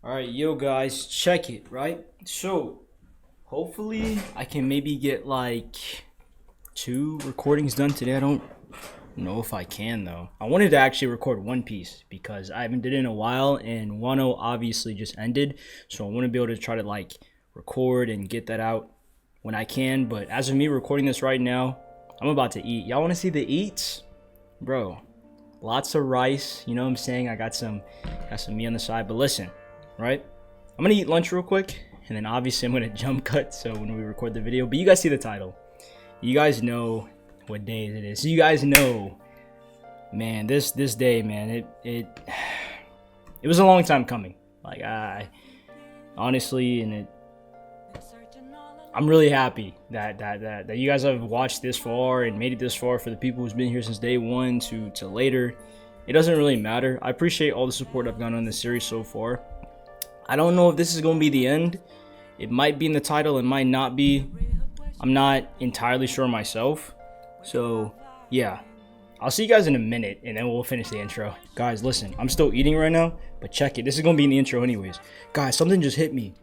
Alright, yo guys, check it, right? So, hopefully I can maybe get like 2 recordings done today. I don't know if I can though. I wanted to actually record One Piece because I haven't did it in a while, and Wano obviously just ended. So I want to be able to try to like record and get that out when I can. But as of me recording this right now, I'm about to eat. Y'all want to see the eats? Bro, lots of rice, you know what I'm saying? I got some meat on the side, but listen. Right, I'm gonna eat lunch real quick, and then obviously I'm gonna jump cut so when we record the video. But you guys see the title, you guys know what day it is. So you guys know, man, this day, man, it was a long time coming. Like I honestly, and I'm really happy that you guys have watched this far and made it this far. For the people who's been here since day one to later, it doesn't really matter. I appreciate all the support I've gotten on this series so far. I don't know if this is going to be the end. It might be in the title, it might not be. I'm not entirely sure myself. So, yeah. I'll see you guys in a minute, and then we'll finish the intro. Guys, listen, I'm still eating right now, but check it. This is going to be in the intro anyways. Guys, something just hit me.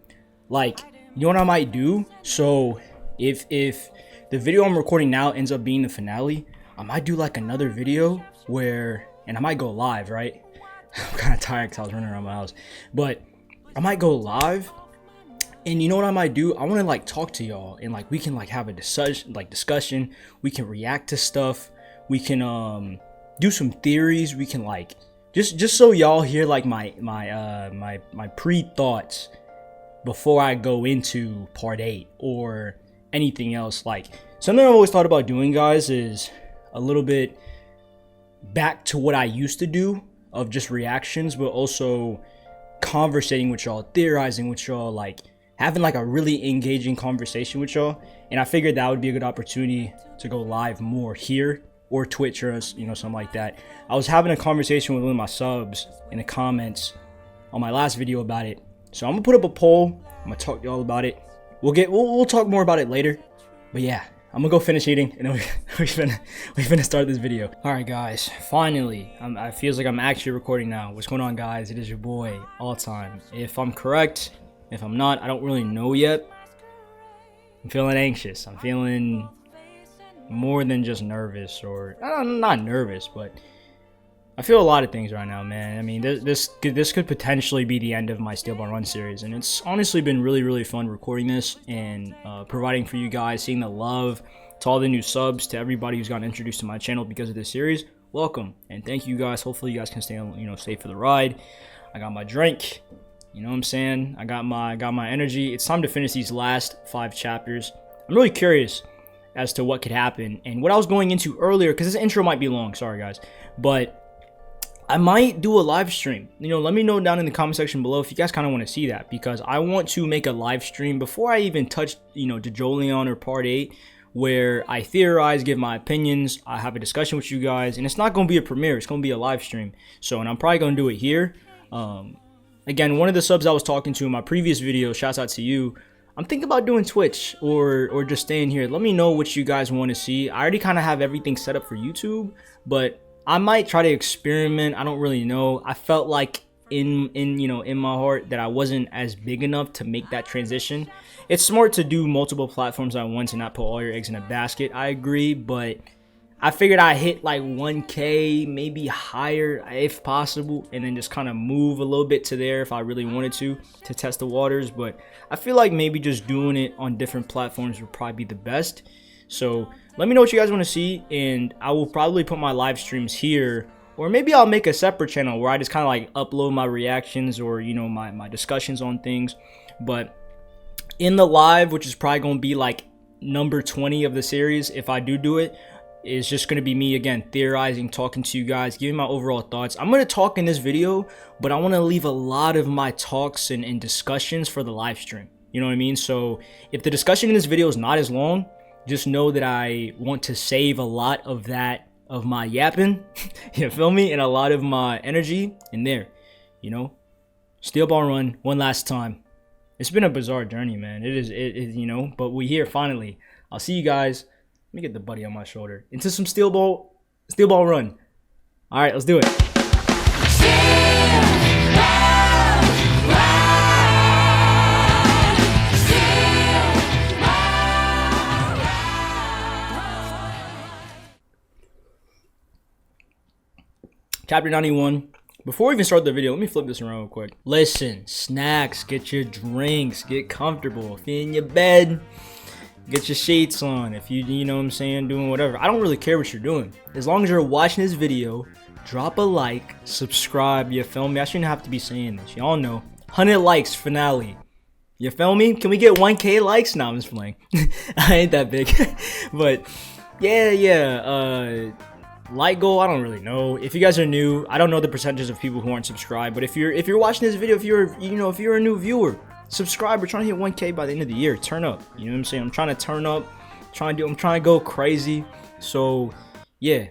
Like, you know what I might do? So, if the video I'm recording now ends up being the finale, I might do like another video where, and I might go live, right? I'm kind of tired because I was running around my house. But I might go live, and you know what I might do? I want to like talk to y'all, and like we can like have a discussion. We can react to stuff. We can do some theories. We can like just so y'all hear like my pre-thoughts before I go into part 8 or anything else. Like something I've always thought about doing, guys, is a little bit back to what I used to do of just reactions, but also conversating with y'all, theorizing with y'all, like having like a really engaging conversation with y'all. And I figured that would be a good opportunity to go live more here or Twitch or something like that. I was having a conversation with one of my subs in the comments on my last video about it, so I'm gonna put up a poll. I'm gonna talk to y'all about it. We'll talk more about it later. But yeah, I'm gonna go finish eating, and then we finna start this video. All right, guys. Finally, I feels like I'm actually recording now. What's going on, guys? It is your boy, All Time. If I'm correct, if I'm not, I don't really know yet. I'm feeling anxious. I'm feeling more than just nervous, or I'm not nervous, but I feel a lot of things right now, man. I mean, this could potentially be the end of my Steel Ball Run series, and it's honestly been really fun recording this and providing for you guys, seeing the love to all the new subs, to everybody who's gotten introduced to my channel because of this series. Welcome, and thank you guys. Hopefully you guys can stay safe for the ride. I got my drink, you know what I'm saying? I got my energy. It's time to finish these last 5 chapters. I'm really curious as to what could happen, and what I was going into earlier, because this intro might be long, sorry guys, but I might do a live stream. Let me know down in the comment section below if you guys kind of want to see that, because I want to make a live stream before I even touch, 𝐡𝐸𝐞 or part 8, where I theorize, give my opinions, I have a discussion with you guys, and it's not going to be a premiere, it's going to be a live stream. So, and I'm probably going to do it here. Again, one of the subs I was talking to in my previous video, shouts out to you, I'm thinking about doing Twitch or just staying here. Let me know what you guys want to see. I already kind of have everything set up for YouTube, but I might try to experiment. I don't really know. I felt like in my heart that I wasn't as big enough to make that transition. It's smart to do multiple platforms at once and not put all your eggs in a basket. I agree, but I figured I'd hit like 1K, maybe higher if possible, and then just kind of move a little bit to there if I really wanted to test the waters. But I feel like maybe just doing it on different platforms would probably be the best. So let me know what you guys want to see, and I will probably put my live streams here, or maybe I'll make a separate channel where I just kind of like upload my reactions or my discussions on things. But in the live, which is probably going to be like number 20 of the series, if I do it, is just going to be me again theorizing, talking to you guys, giving my overall thoughts. I'm going to talk in this video, but I want to leave a lot of my talks and discussions for the live stream. You know what I mean? So if the discussion in this video is not as long, just know that I want to save a lot of that, of my yapping, you feel me? And a lot of my energy in there, Steel Ball Run one last time. It's been a bizarre journey, man. It is, but we here finally. I'll see you guys. Let me get the buddy on my shoulder. Into some Steel Ball Run. All right, let's do it. Steel Ball Run. Chapter 91. Before we even start the video, let me flip this around real quick. Listen, snacks, get your drinks, get comfortable. If you're in your bed, get your sheets on. If you know what I'm saying, doing whatever. I don't really care what you're doing. As long as you're watching this video, drop a like, subscribe, you feel me? I shouldn't have to be saying this. Y'all know. 100 likes, finale. You feel me? Can we get 1K likes? Nah, I'm just playing. I ain't that big. But, yeah. Like goal, I don't really know. If you guys are new, I don't know the percentages of people who aren't subscribed. But if you're watching this video, if you're a new viewer, subscribe. We're trying to hit 1K by the end of the year. Turn up. You know what I'm saying? I'm trying to turn up. I'm trying to go crazy. So yeah,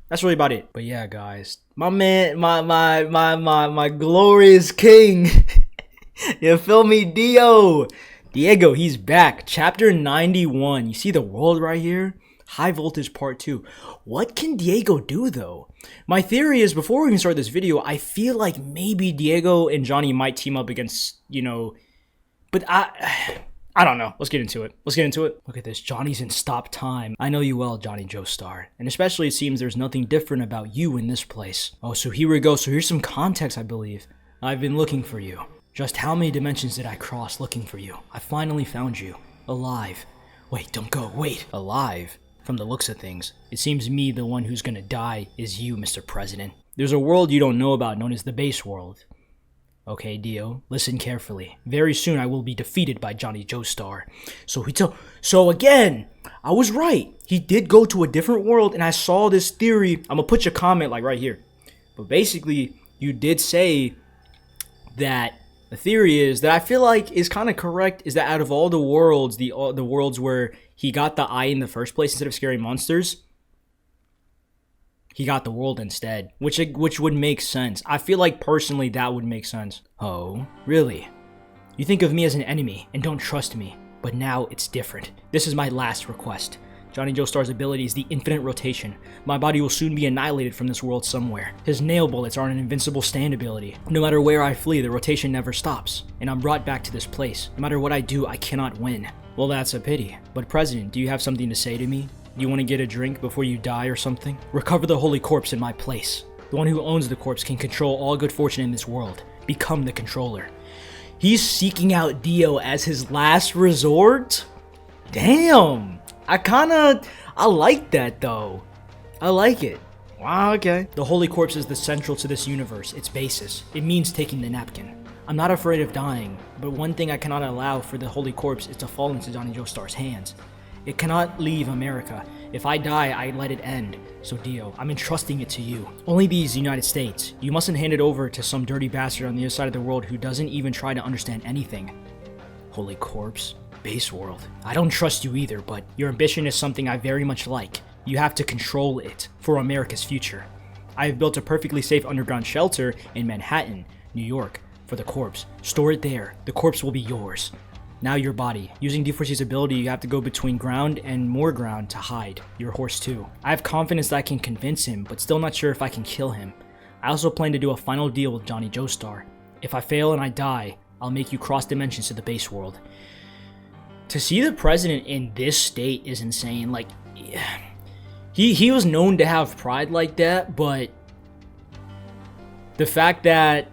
that's really about it. But yeah, guys, my man, my glorious king. You feel me? Diego, he's back. Chapter 91. You see the world right here? High Voltage Part 2. What can Diego do, though? My theory is, before we even start this video, I feel like maybe Diego and Johnny might team up against, but I don't know. Let's get into it. Look at this. Johnny's in stop time. I know you well, Johnny Joestar. And especially it seems there's nothing different about you in this place. Oh, so here we go. So here's some context, I believe. I've been looking for you. Just how many dimensions did I cross looking for you? I finally found you. Alive. Wait, don't go. Wait. Alive? From the looks of things, it seems me, the one who's gonna die, is you, Mr. President. There's a world you don't know about known as the base world. Okay, Dio, listen carefully. Very soon I will be defeated by Johnny Joestar. So again, I was right. He did go to a different world, and I saw this theory. I'm gonna put your comment like right here. But basically, you did say that the theory is that I feel like is kind of correct, is that out of all the worlds, the worlds where he got the eye in the first place instead of scary monsters, he got the world instead, which would make sense. I feel like personally that would make sense. Oh, really? You think of me as an enemy and don't trust me, but now it's different. This is my last request. Johnny Joestar's ability is the infinite rotation. My body will soon be annihilated from this world somewhere. His nail bullets are an invincible stand ability. No matter where I flee, the rotation never stops, and I'm brought back to this place. No matter what I do, I cannot win. Well, that's a pity. But President, do you have something to say to me? Do you want to get a drink before you die or something? Recover the holy corpse in my place. The one who owns the corpse can control all good fortune in this world. Become the controller. He's seeking out Dio as his last resort? Damn! I like that though. I like it. Wow, okay. The holy corpse is the central to this universe, its basis. It means taking the napkin. I'm not afraid of dying, but one thing I cannot allow for the holy corpse is to fall into Johnny Joestar's hands. It cannot leave America. If I die, I let it end. So Dio, I'm entrusting it to you. Only these United States. You mustn't hand it over to some dirty bastard on the other side of the world who doesn't even try to understand anything. Holy corpse? Base world. I don't trust you either, but your ambition is something I very much like. You have to control it for America's future. I have built a perfectly safe underground shelter in Manhattan, New York, for the corpse. Store it there. The corpse will be yours. Now your body. Using D4C's ability, you have to go between ground and more ground to hide. Your horse too. I have confidence that I can convince him, but still not sure if I can kill him. I also plan to do a final deal with Johnny Joestar. If I fail and I die, I'll make you cross dimensions to the base world. To see the president in this state is insane. Like, he was known to have pride like that, but the fact that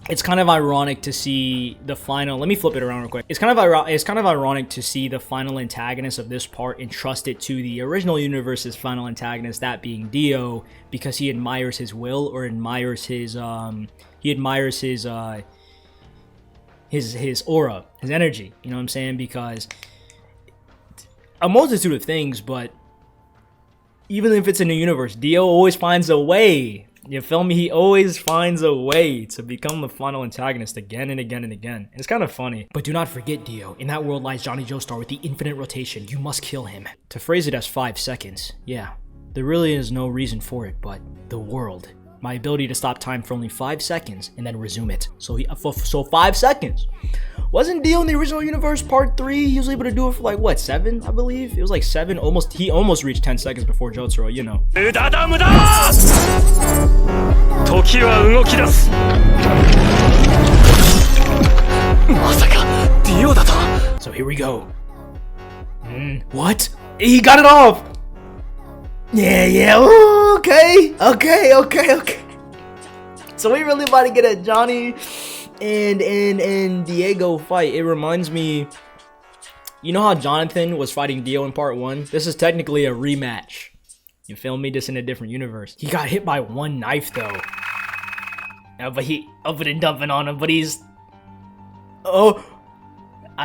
it's kind of ironic to see the final. Let me flip it around real quick. It's kind of ironic to see the final antagonist of this part entrust it to the original universe's final antagonist, that being Dio, because he admires his will or admires his his aura, his energy, you know what I'm saying? Because a multitude of things, but even if it's in the universe, Dio always finds a way. You feel me? He always finds a way to become the final antagonist again and again and again. It's kind of funny. But do not forget, Dio, in that world lies Johnny Joestar with the infinite rotation. You must kill him. To phrase it as 5 seconds, yeah, there really is no reason for it, but the world. My ability to stop time for only 5 seconds and then resume it. So 5 seconds. Wasn't Dio in the original universe part 3? He was able to do it for like what, 7, I believe? It was like 7. He almost reached 10 seconds before Jotaro, you know. So here we go. What? He got it off. Yeah. Ooh, okay. So we really about to get a Johnny and Diego fight. It reminds me, you know how Jonathan was fighting Dio in part 1? This is technically a rematch. You feel me? Just in a different universe. He got hit by one knife though. But he up and dumping on him, but he's... Oh,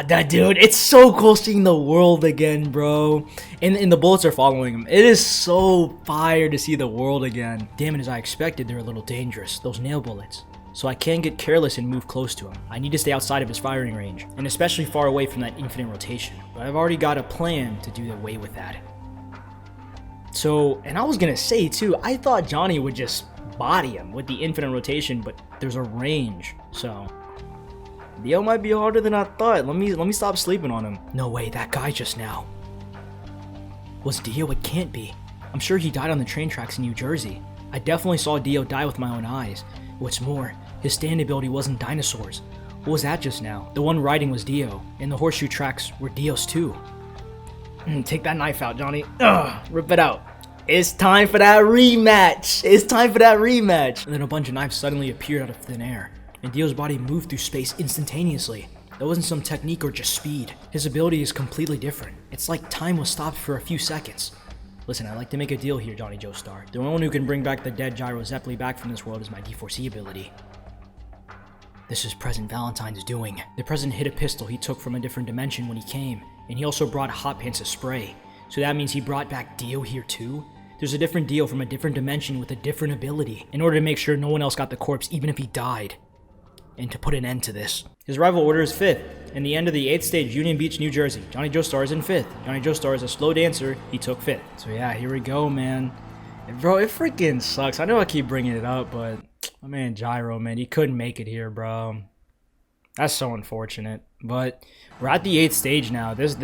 that dude, it's so cool seeing the world again, bro. And the bullets are following him. It is so fire to see the world again. Damn it, as I expected, they're a little dangerous, those nail bullets. So I can't get careless and move close to him. I need to stay outside of his firing range, and especially far away from that infinite rotation. But I've already got a plan to do away with that. So, and I was gonna say too, I thought Johnny would just body him with the infinite rotation, but there's a range, so Dio might be harder than I thought. Let me stop sleeping on him. No way, that guy just now was Dio. It can't be. I'm sure he died on the train tracks in New Jersey. I definitely saw Dio die with my own eyes. What's more, his stand ability wasn't dinosaurs. What was that just now? The one riding was Dio, and the horseshoe tracks were Dio's too. Take that knife out, Johnny. Ugh, rip it out. It's time for that rematch. It's time for that rematch. And then a bunch of knives suddenly appeared out of thin air, and Dio's body moved through space instantaneously. That wasn't some technique or just speed. His ability is completely different. It's like time was stopped for a few seconds. Listen, I'd like to make a deal here, Johnny Joestar. The only one who can bring back the dead 𝐸𝐲𝐸 back from this world is my D4C ability. This is President Valentine's doing. The president hid a pistol he took from a different dimension when he came, and he also brought hot pants of spray. So that means he brought back Dio here too? There's a different Dio from a different dimension with a different ability, in order to make sure no one else got the corpse even if he died. And to put an end to this. His rival order is 5th, and the end of the 8th stage, Union Beach, New Jersey. Johnny Joestar is in 5th. Johnny Joestar is a slow dancer, he took 5th. So yeah, here we go, man. And bro, it freaking sucks. I know I keep bringing it up, but my man Gyro, man, he couldn't make it here, bro. That's so unfortunate. But we're at the 8th stage now. This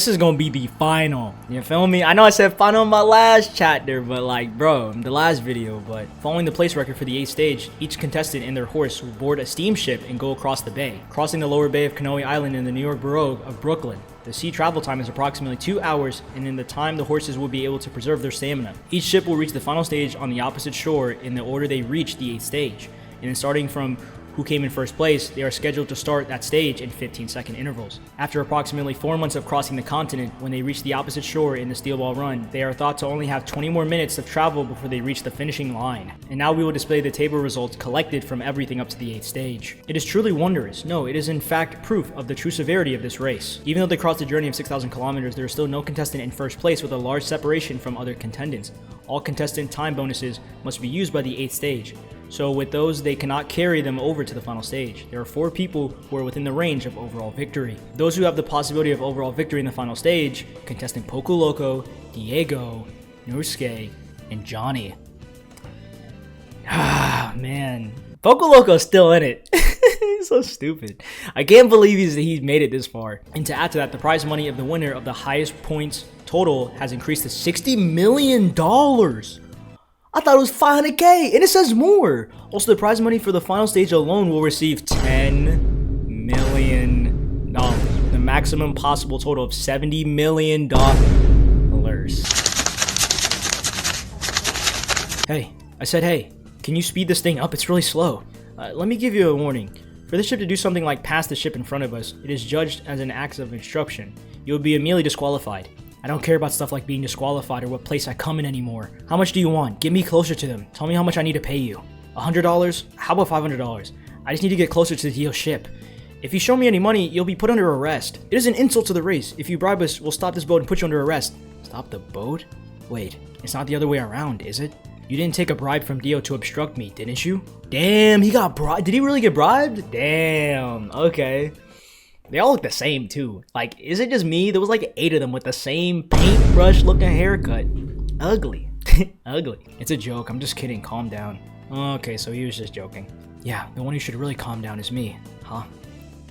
is gonna be the final. You feel me? I know I said final in my last chapter, but like, bro, the last video. But following the place record for the 8th stage, each contestant and their horse will board a steamship and go across the bay, crossing the lower bay of 𝐴𝐚𝐤𝐾 Island in the New York borough of Brooklyn. The sea travel time is approximately 2 hours, and in the time the horses will be able to preserve their stamina. Each ship will reach the final stage on the opposite shore in the order they reach the 8th stage, and then starting from who came in first place, they are scheduled to start that stage in 15-second intervals. After approximately 4 months of crossing the continent, when they reach the opposite shore in the Steel Ball Run, they are thought to only have 20 more minutes of travel before they reach the finishing line. And now we will display the table results collected from everything up to the 8th stage. It is truly wondrous. No, it is in fact proof of the true severity of this race. Even though they crossed a journey of 6,000 kilometers, there is still no contestant in first place with a large separation from other contendants. All contestant time bonuses must be used by the 8th stage. So with those, they cannot carry them over to the final stage. There are 4 people who are within the range of overall victory. Those who have the possibility of overall victory in the final stage, contestant Poco Loco, Diego, Nosuke, and Johnny. Ah, man. Poco Loco's still in it. He's so stupid. I can't believe he's made it this far. And to add to that, the prize money of the winner of the highest points total has increased to $60 million. I thought it was $500K, and it says more. Also, the prize money for the final stage alone will receive $10 million, with a maximum possible total of $70 million. Hey, I said hey. Can you speed this thing up? It's really slow. Let me give you a warning. For this ship to do something like pass the ship in front of us, it is judged as an act of obstruction. You will be immediately disqualified. I don't care about stuff like being disqualified or what place I come in anymore. How much do you want? Get me closer to them. Tell me how much I need to pay you. $100? How about $500? I just need to get closer to the Dio ship. If you show me any money, you'll be put under arrest. It is an insult to the race. If you bribe us, we'll stop this boat and put you under arrest. Stop the boat? Wait, it's not the other way around, is it? You didn't take a bribe from Dio to obstruct me, didn't you? Damn, he got bribed. Did he really get bribed? Damn, okay. They all look the same too. Like, is it just me? There was like 8 of them with the same paintbrush looking haircut. Ugly. Ugly. It's a joke. I'm just kidding. Calm down. Okay, so he was just joking. Yeah, the one who should really calm down is me. Huh?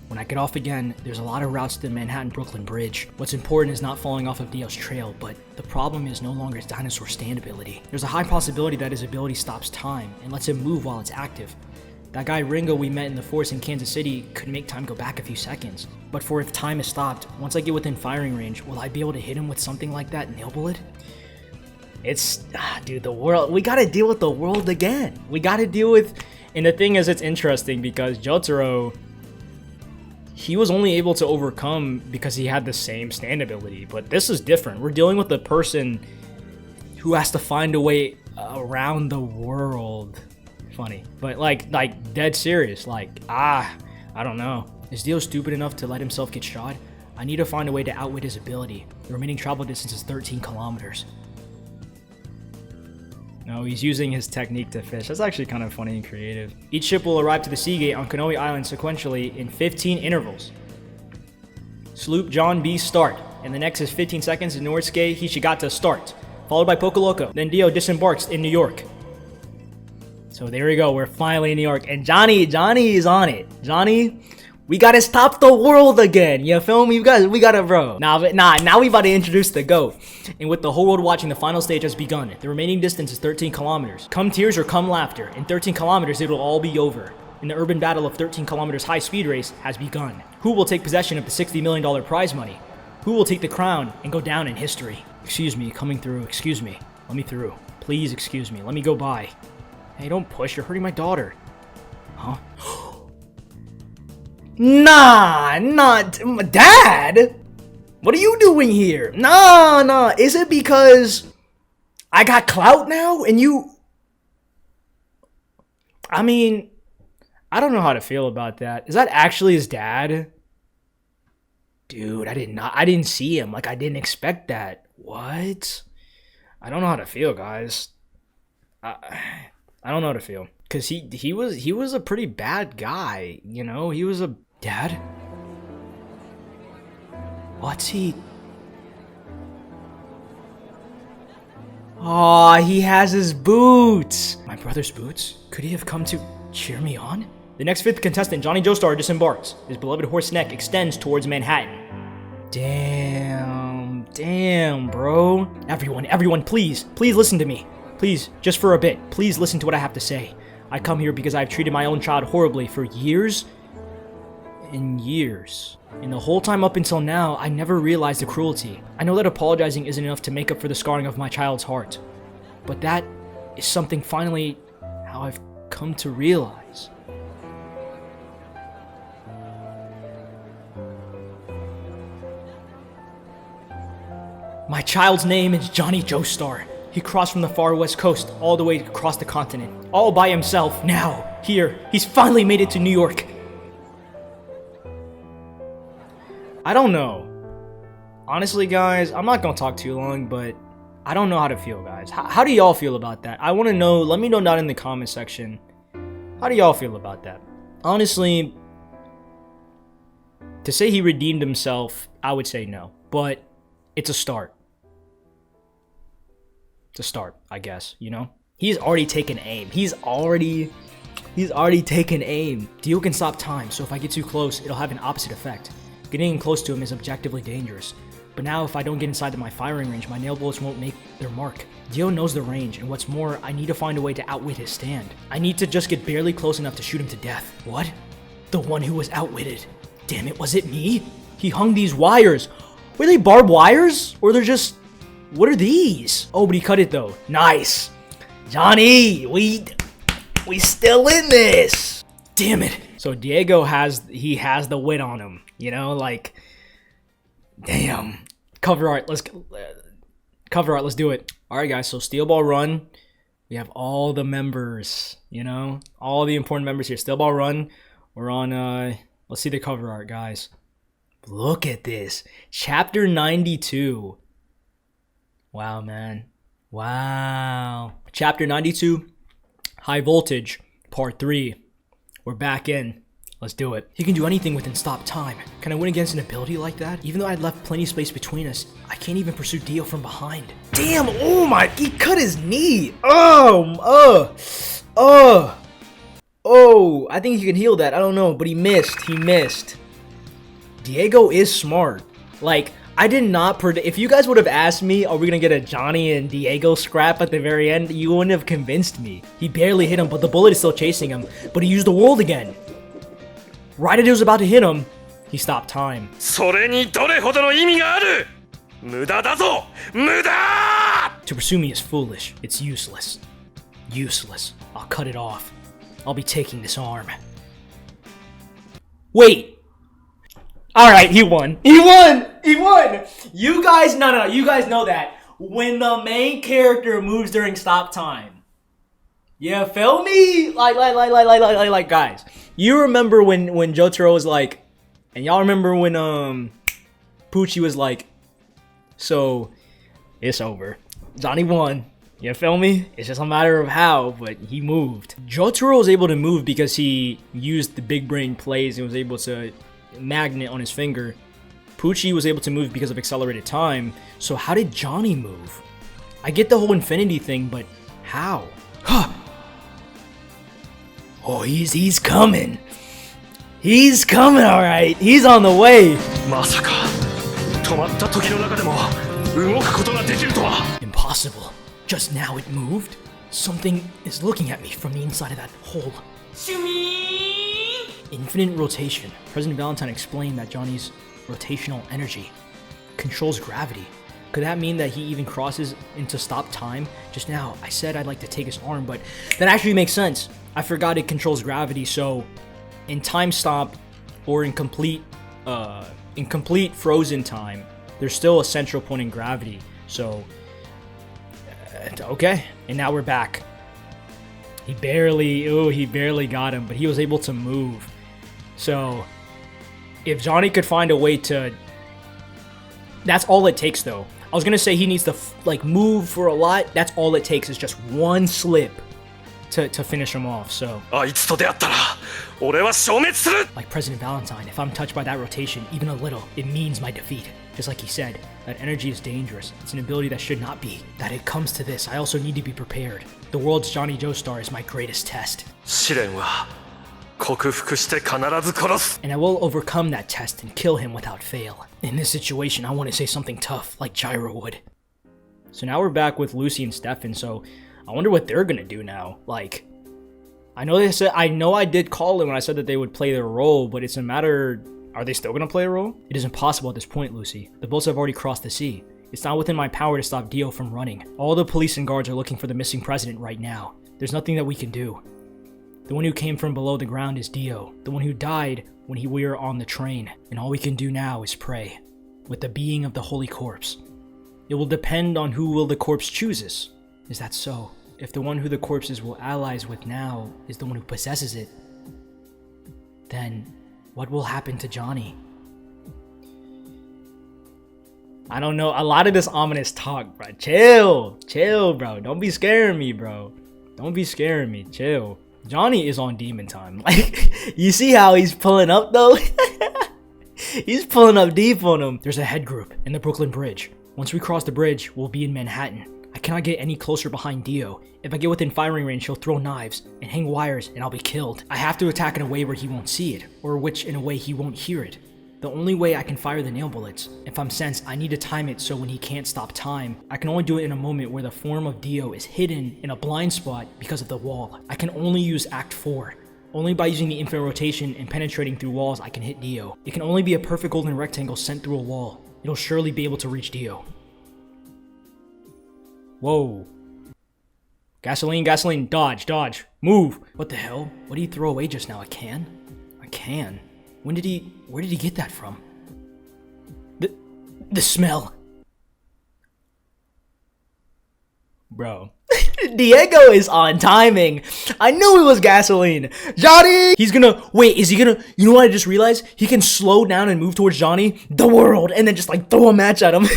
When I get off again, there's a lot of routes to the Manhattan-Brooklyn Bridge. What's important is not falling off of Dio's trail, but the problem is no longer his dinosaur stand ability. There's a high possibility that his ability stops time and lets him move while it's active. That guy Ringo we met in the forest in Kansas City could make time go back a few seconds. But for if time is stopped, once I get within firing range, will I be able to hit him with something like that nail bullet? It's, dude, the world, we gotta deal with the world again. We gotta deal with And the thing is, it's interesting because Jotaro, he was only able to overcome because he had the same stand ability. But this is different. We're dealing with a person who has to find a way around the world. Funny. But like dead serious. Like, I don't know. Is Dio stupid enough to let himself get shot? I need to find a way to outwit his ability. The remaining travel distance is 13 kilometers. No, he's using his technique to fish. That's actually kind of funny and creative. Each ship will arrive to the sea gate on 𝐴𝐽 Island sequentially in 15 intervals. Sloop John B start. And the next is 15 seconds in Norisuke Hishigata start. Followed by Pocoloco. Then Dio disembarks in New York. So there we go. We're finally in New York. And Johnny is on it. Johnny, we gotta stop the world again. You feel me? You guys, we gotta, bro. Now we about to introduce the GOAT. And with the whole world watching, the final stage has begun. The remaining distance is 13 kilometers. Come tears or come laughter. In 13 kilometers, it will all be over. And the urban battle of 13 kilometers high speed race has begun. Who will take possession of the $60 million prize money? Who will take the crown and go down in history? Excuse me, coming through. Excuse me. Let me through. Please excuse me. Let me go by. Hey, don't push. You're hurting my daughter. Huh? Nah, not Dad. What are you doing here? Nah. Is it because I got clout now and you? I mean, I don't know how to feel about that. Is that actually his dad? Dude, I didn't see him. Like, I didn't expect that. What? I don't know how to feel, guys. I don't know how to feel. Cause he was a pretty bad guy, you know? He was a dad. What's he? Aw, he has his boots. My brother's boots? Could he have come to cheer me on? The next fifth contestant, Johnny Joestar, disembarks. His beloved horse neck extends towards Manhattan. Damn, bro. Everyone, please listen to me. Please, just for a bit, please listen to what I have to say. I come here because I've treated my own child horribly for years and years. And the whole time up until now, I never realized the cruelty. I know that apologizing isn't enough to make up for the scarring of my child's heart. But that is something finally how I've come to realize. My child's name is Johnny Joestar. He crossed from the far west coast all the way across the continent. All by himself. Now, here, he's finally made it to New York. I don't know. Honestly, guys, I'm not gonna talk too long, but I don't know how to feel, guys. How do y'all feel about that? I want to know. Let me know down in the comment section. How do y'all feel about that? Honestly, to say he redeemed himself, I would say no. But it's a start. To start, I guess, you know? He's already taken aim. He's already taken aim. Dio can stop time, so if I get too close, it'll have an opposite effect. Getting close to him is objectively dangerous. But now if I don't get inside of my firing range, my nail bullets won't make their mark. Dio knows the range, and what's more, I need to find a way to outwit his stand. I need to just get barely close enough to shoot him to death. What? The one who was outwitted. Damn it, was it me? He hung these wires. Were they barbed wires? Or they're just... What are these? Oh, but he cut it though. Nice. Johnny, we still in this. Damn it. So Diego has the wit on him, you know, like, damn. Cover art, let's do it. All right, guys, so Steel Ball Run. We have all the members, you know, all the important members here. Steel Ball Run. We're on, let's see the cover art, guys. Look at this. Chapter 92. Wow, man. Wow. Chapter 92, High Voltage, Part 3. We're back in. Let's do it. He can do anything within stop time. Can I win against an ability like that? Even though I'd left plenty of space between us, I can't even pursue Dio from behind. Damn, oh my, he cut his knee. Oh, I think he can heal that. I don't know, but he missed. Diego is smart. Like, I did not predict. If you guys would have asked me, are we gonna get a Johnny and Diego scrap at the very end, you wouldn't have convinced me. He barely hit him, but the bullet is still chasing him. But he used the world again. Right as it was about to hit him, he stopped time. To pursue me is foolish. It's useless. I'll cut it off. I'll be taking this arm. Wait. Alright, he won. He won! He won! You guys, no, you guys know that. When the main character moves during stop time. You feel me? Like, guys. You remember when Jotaro was like, and y'all remember when, Pucci was like, so, it's over. Johnny won. You feel me? It's just a matter of how, but he moved. Jotaro was able to move because he used the big brain plays and was able to magnet on his finger. Pucci was able to move because of accelerated time. So how did Johnny move? I get the whole infinity thing, but how? Oh, he's coming. He's coming, alright. He's on the way. Impossible. Just now it moved. Something is looking at me from the inside of that hole. Infinite rotation. President Valentine explained that Johnny's rotational energy controls gravity. Could that mean that he even crosses into stop time? Just now, I said I'd like to take his arm, but that actually makes sense. I forgot it controls gravity, so in time stop or in complete frozen time, there's still a central point in gravity. So, okay. And now we're back. He barely got him, but he was able to move. So, if Johnny could find a way to... That's all it takes, though. I was gonna say he needs to, move for a lot. That's all it takes is just one slip to finish him off, so... Like President Valentine, if I'm touched by that rotation, even a little, it means my defeat. Just like he said, that energy is dangerous. It's an ability that should not be. That it comes to this, I also need to be prepared. The world's Johnny Joestar is my greatest test. And I will overcome that test and kill him without fail. In this situation, I want to say something tough, like Gyro would. So now we're back with Lucy and Stefan, so I wonder what they're gonna do now. Like, I know I did call it when I said that they would play their role, but it's a matter, are they still gonna play a role? It is impossible at this point, Lucy. The boats have already crossed the sea. It's not within my power to stop Dio from running. All the police and guards are looking for the missing president right now. There's nothing that we can do. The one who came from below the ground is Dio, the one who died when we were on the train, and all we can do now is pray, with the being of the Holy Corpse. It will depend on who will the corpse chooses. Is that so? If the one who the corpses will allies with now is the one who possesses it, then what will happen to Johnny? I don't know, a lot of this ominous talk, bro. Chill, bro. Don't be scaring me, bro. Don't be scaring me, chill. Johnny is on demon time. Like, you see how he's pulling up though? He's pulling up deep on him. There's a head group in the Brooklyn Bridge. Once we cross the bridge, we'll be in Manhattan. I cannot get any closer behind Dio. If I get within firing range, he'll throw knives and hang wires and I'll be killed. I have to attack in a way where he won't see it, or in a way he won't hear it. The only way I can fire the nail bullets, if I'm sensed, I need to time it so when he can't stop time, I can only do it in a moment where the form of Dio is hidden in a blind spot because of the wall. I can only use Act 4. Only by using the infinite rotation and penetrating through walls I can hit Dio. It can only be a perfect golden rectangle sent through a wall. It'll surely be able to reach Dio. Whoa. Gasoline, dodge, move. What the hell? What did he throw away just now? A can? A can? Where did he get that from? The smell. Bro. Diego is on timing. I knew it was gasoline. Johnny! He's gonna, wait, is he gonna, you know what I just realized? He can slow down and move towards Johnny, the world, and then just throw a match at him.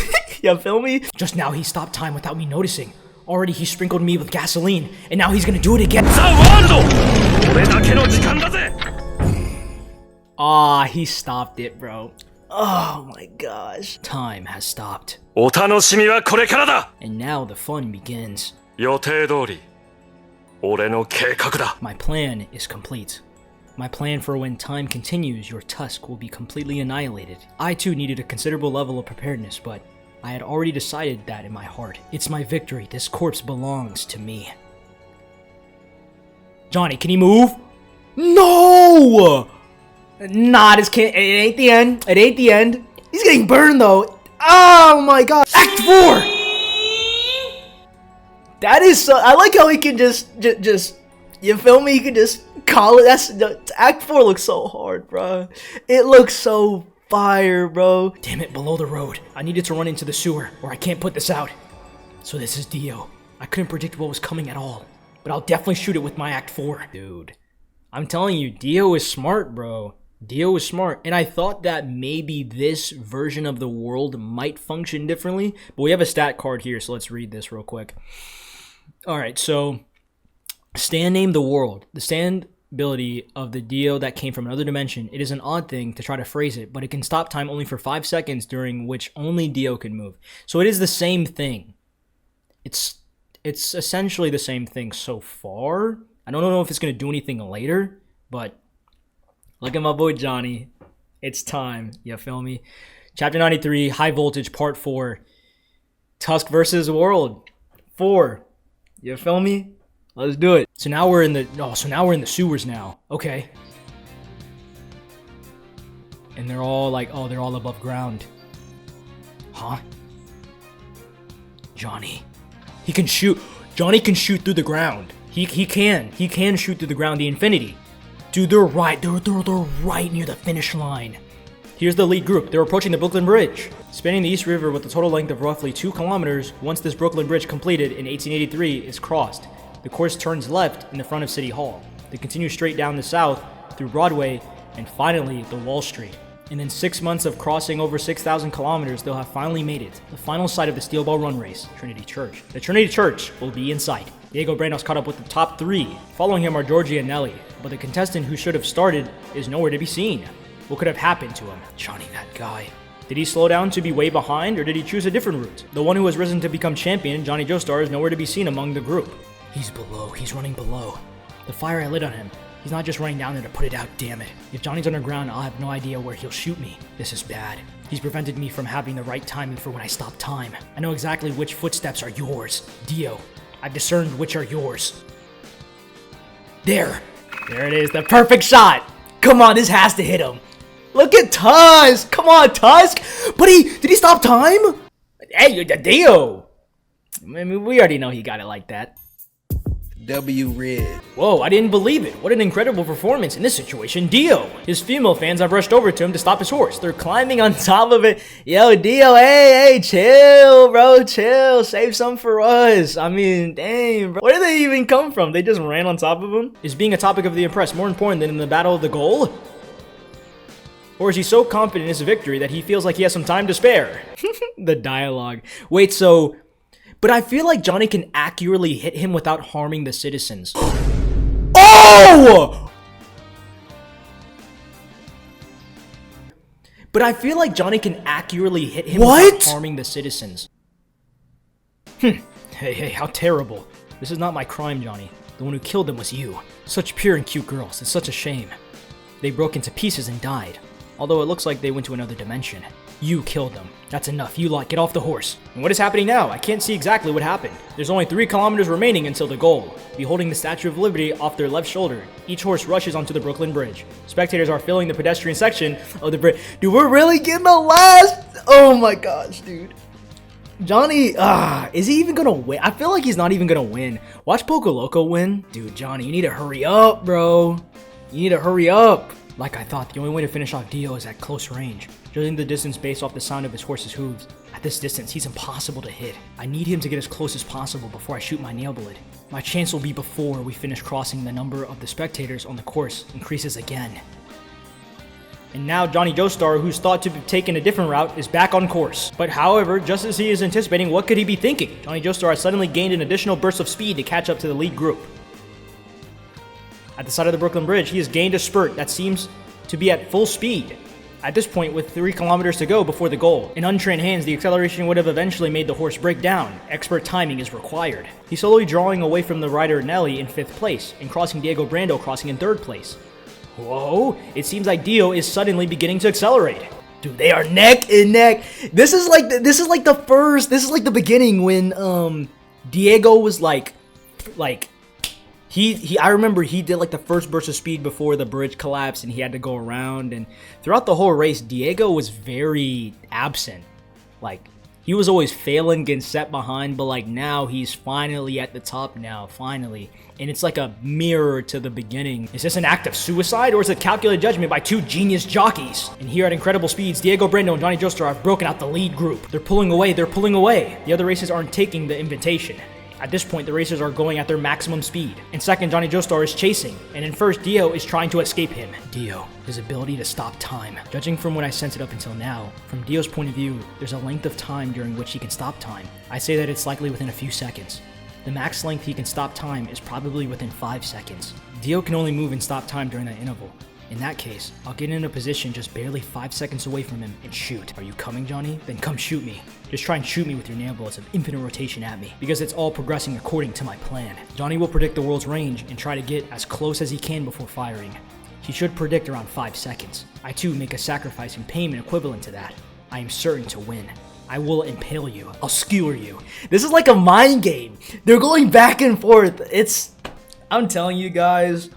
You feel me? Just now he stopped time without me noticing. Already he sprinkled me with gasoline, and now he's gonna do it again. Ah, he stopped it, bro. Oh my gosh. Time has stopped. And now the fun begins. My plan is complete. My plan for when time continues, your tusk will be completely annihilated. I too needed a considerable level of preparedness, but I had already decided that in my heart. It's my victory. This corpse belongs to me. Johnny, can he move? No! Nah, this can't. It ain't the end. It ain't the end. He's getting burned though. Oh my god. Act 4! That is so. I like how he can just You feel me? You can just call it. Act 4 looks so hard, bro. It looks so fire, bro. Damn it, below the road. I needed to run into the sewer, or I can't put this out. So this is Dio. I couldn't predict what was coming at all, but I'll definitely shoot it with my Act 4. Dude, I'm telling you, Dio is smart, bro. Dio is smart, and I thought that maybe this version of the world might function differently, but we have a stat card here, so let's read this real quick. Alright, so Stan named the world. The stand ability of the Dio that came from another dimension. It is an odd thing to try to phrase it, but it can stop time only for 5 seconds, during which only Dio can move. So it is the same thing. It's essentially the same thing so far. I don't know if it's going to do anything later, but look at my boy Johnny. It's time. You feel me? Chapter 93, High Voltage, Part 4. Tusk versus World 4. You feel me? Let's do it. So now we're in the sewers now. Okay. And they're all like, oh, they're all above ground. Huh? Johnny. He can shoot. Johnny can shoot through the ground. He can shoot through the ground, the infinity. Dude, they're right near the finish line. Here's the lead group. They're approaching the Brooklyn Bridge. Spanning the East River with a total length of roughly 2 kilometers, once this Brooklyn Bridge completed in 1883 is crossed, the course turns left in the front of City Hall. They continue straight down the south, through Broadway, and finally the Wall Street. And in 6 months of crossing over 6,000 kilometers, they'll have finally made it. The final site of the Steel Ball Run Race, Trinity Church. The Trinity Church will be in sight. Diego Brando's caught up with the top 3. Following him are Georgie and Nelly, but the contestant who should have started is nowhere to be seen. What could have happened to him? Johnny, that guy. Did he slow down to be way behind, or did he choose a different route? The one who has risen to become champion, Johnny Joestar, is nowhere to be seen among the group. He's below. He's running below. The fire I lit on him. He's not just running down there to put it out, damn it. If Johnny's underground, I'll have no idea where he'll shoot me. This is bad. He's prevented me from having the right timing for when I stop time. I know exactly which footsteps are yours. Dio, I've discerned which are yours. There it is, the perfect shot. Come on, this has to hit him. Look at Tusk. Come on, Tusk. But did he stop time? Hey, you're the Dio. I mean, we already know he got it like that. W Red. Whoa, I didn't believe it. What an incredible performance in this situation. Dio. His female fans have rushed over to him to stop his horse. They're climbing on top of it. Yo, Dio, hey, chill, bro, chill. Save some for us. I mean, dang, bro. Where did they even come from? They just ran on top of him? Is being a topic of the impressed more important than in the battle of the goal? Or is he so confident in his victory that he feels like he has some time to spare? The dialogue. Wait, so... But I feel like Johnny can accurately hit him without harming the citizens. Oh! But I feel like Johnny can accurately hit him without harming the citizens. Hey, how terrible. This is not my crime, Johnny. The one who killed them was you. Such pure and cute girls. It's such a shame. They broke into pieces and died. Although it looks like they went to another dimension. You killed them. That's enough. You lot, get off the horse. And what is happening now? I can't see exactly what happened. There's only 3 kilometers remaining until the goal. Beholding the Statue of Liberty off their left shoulder, each horse rushes onto the Brooklyn Bridge. Spectators are filling the pedestrian section of the bridge. Dude, we're really getting a last. Oh my gosh, dude. Johnny, is he even gonna win? I feel like he's not even gonna win. Watch Poco Loco win. Dude, Johnny, you need to hurry up, bro. You need to hurry up. Like I thought, the only way to finish off Dio is at close range. Judging the distance based off the sound of his horse's hooves, at this distance, he's impossible to hit. I need him to get as close as possible before I shoot my nail bullet. My chance will be before we finish crossing. The number of the spectators on the course increases again. And now Johnny Joestar, who's thought to have taken a different route, is back on course. But however, just as he is anticipating, what could he be thinking? Johnny Joestar has suddenly gained an additional burst of speed to catch up to the lead group. At the side of the Brooklyn Bridge, he has gained a spurt that seems to be at full speed. At this point, with 3 kilometers to go before the goal, in untrained hands, the acceleration would have eventually made the horse break down. Expert timing is required. He's slowly drawing away from the rider Nelly in 5th place, and crossing Diego Brando crossing in 3rd place. Whoa, it seems like Dio is suddenly beginning to accelerate. Dude, they are neck and neck. This is like the beginning when Diego was like I remember he did like the first burst of speed before the bridge collapsed and he had to go around, and throughout the whole race Diego was very absent. Like He was always failing, getting set behind, but like now he's finally at the top now, finally. And it's like a mirror to the beginning. Is this an act of suicide or is it calculated judgment by two genius jockeys? And here at incredible speeds, Diego Brando and Johnny Joestar have broken out the lead group. They're pulling away, they're pulling away. The other racers aren't taking the invitation. At this point, the racers are going at their maximum speed. In second, Johnny Joestar is chasing, and in first, Dio is trying to escape him. Dio, his ability to stop time. Judging from what I sensed up until now, from Dio's point of view, there's a length of time during which he can stop time. I say that it's likely within a few seconds. The max length he can stop time is probably within 5 seconds. Dio can only move and stop time during that interval. In that case, I'll get in a position just barely 5 seconds away from him and shoot. Are you coming, Johnny? Then come shoot me. Just try and shoot me with your nail bullets of infinite rotation at me, because it's all progressing according to my plan. Johnny will predict the world's range and try to get as close as he can before firing. He should predict around 5 seconds. I too make a sacrifice and payment equivalent to that. I am certain to win. I will impale you. I'll skewer you. This is like a mind game. They're going back and forth. I'm telling you guys,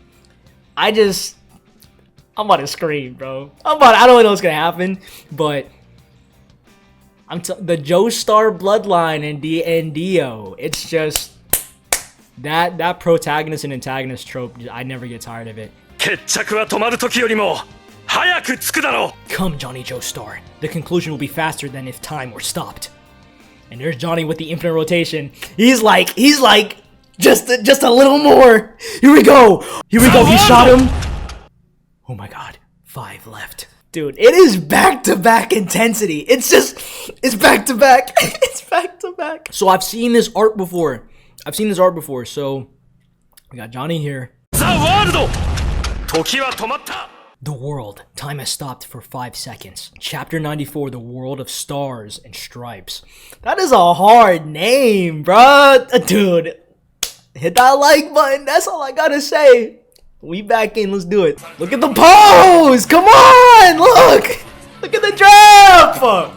I'm about to scream, bro. I don't know what's gonna happen, but the Joestar bloodline and Dio. It's just that protagonist and antagonist trope. I never get tired of it. Come, Johnny Joestar. The conclusion will be faster than if time were stopped. And there's Johnny with the infinite rotation. He's like, just a little more. Here we go. He shot him. Oh my god, 5 left. Dude, it is back-to-back intensity. It's back-to-back. It's back-to-back. So I've seen this art before. So we got Johnny here. The world. Time has stopped for 5 seconds. Chapter 94, The World of Stars and Stripes. That is a hard name, bruh. Dude, hit that like button. That's all I gotta say. We back in, let's do it. Look at the pose! Come on! Look! Look at the drop!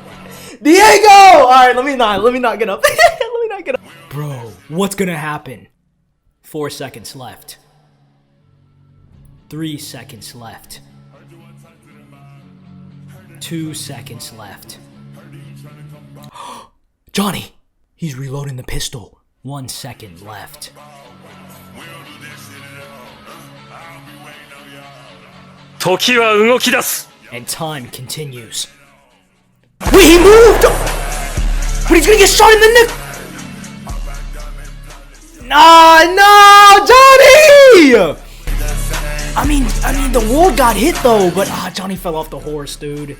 Diego! Alright, let me not get up. Bro, what's gonna happen? 4 seconds left. 3 seconds left. 2 seconds left. Johnny! He's reloading the pistol. 1 second left. And time continues. Wait, he moved! But he's gonna get shot in the neck! No, Johnny! I mean, the world got hit though, but Johnny fell off the horse, dude.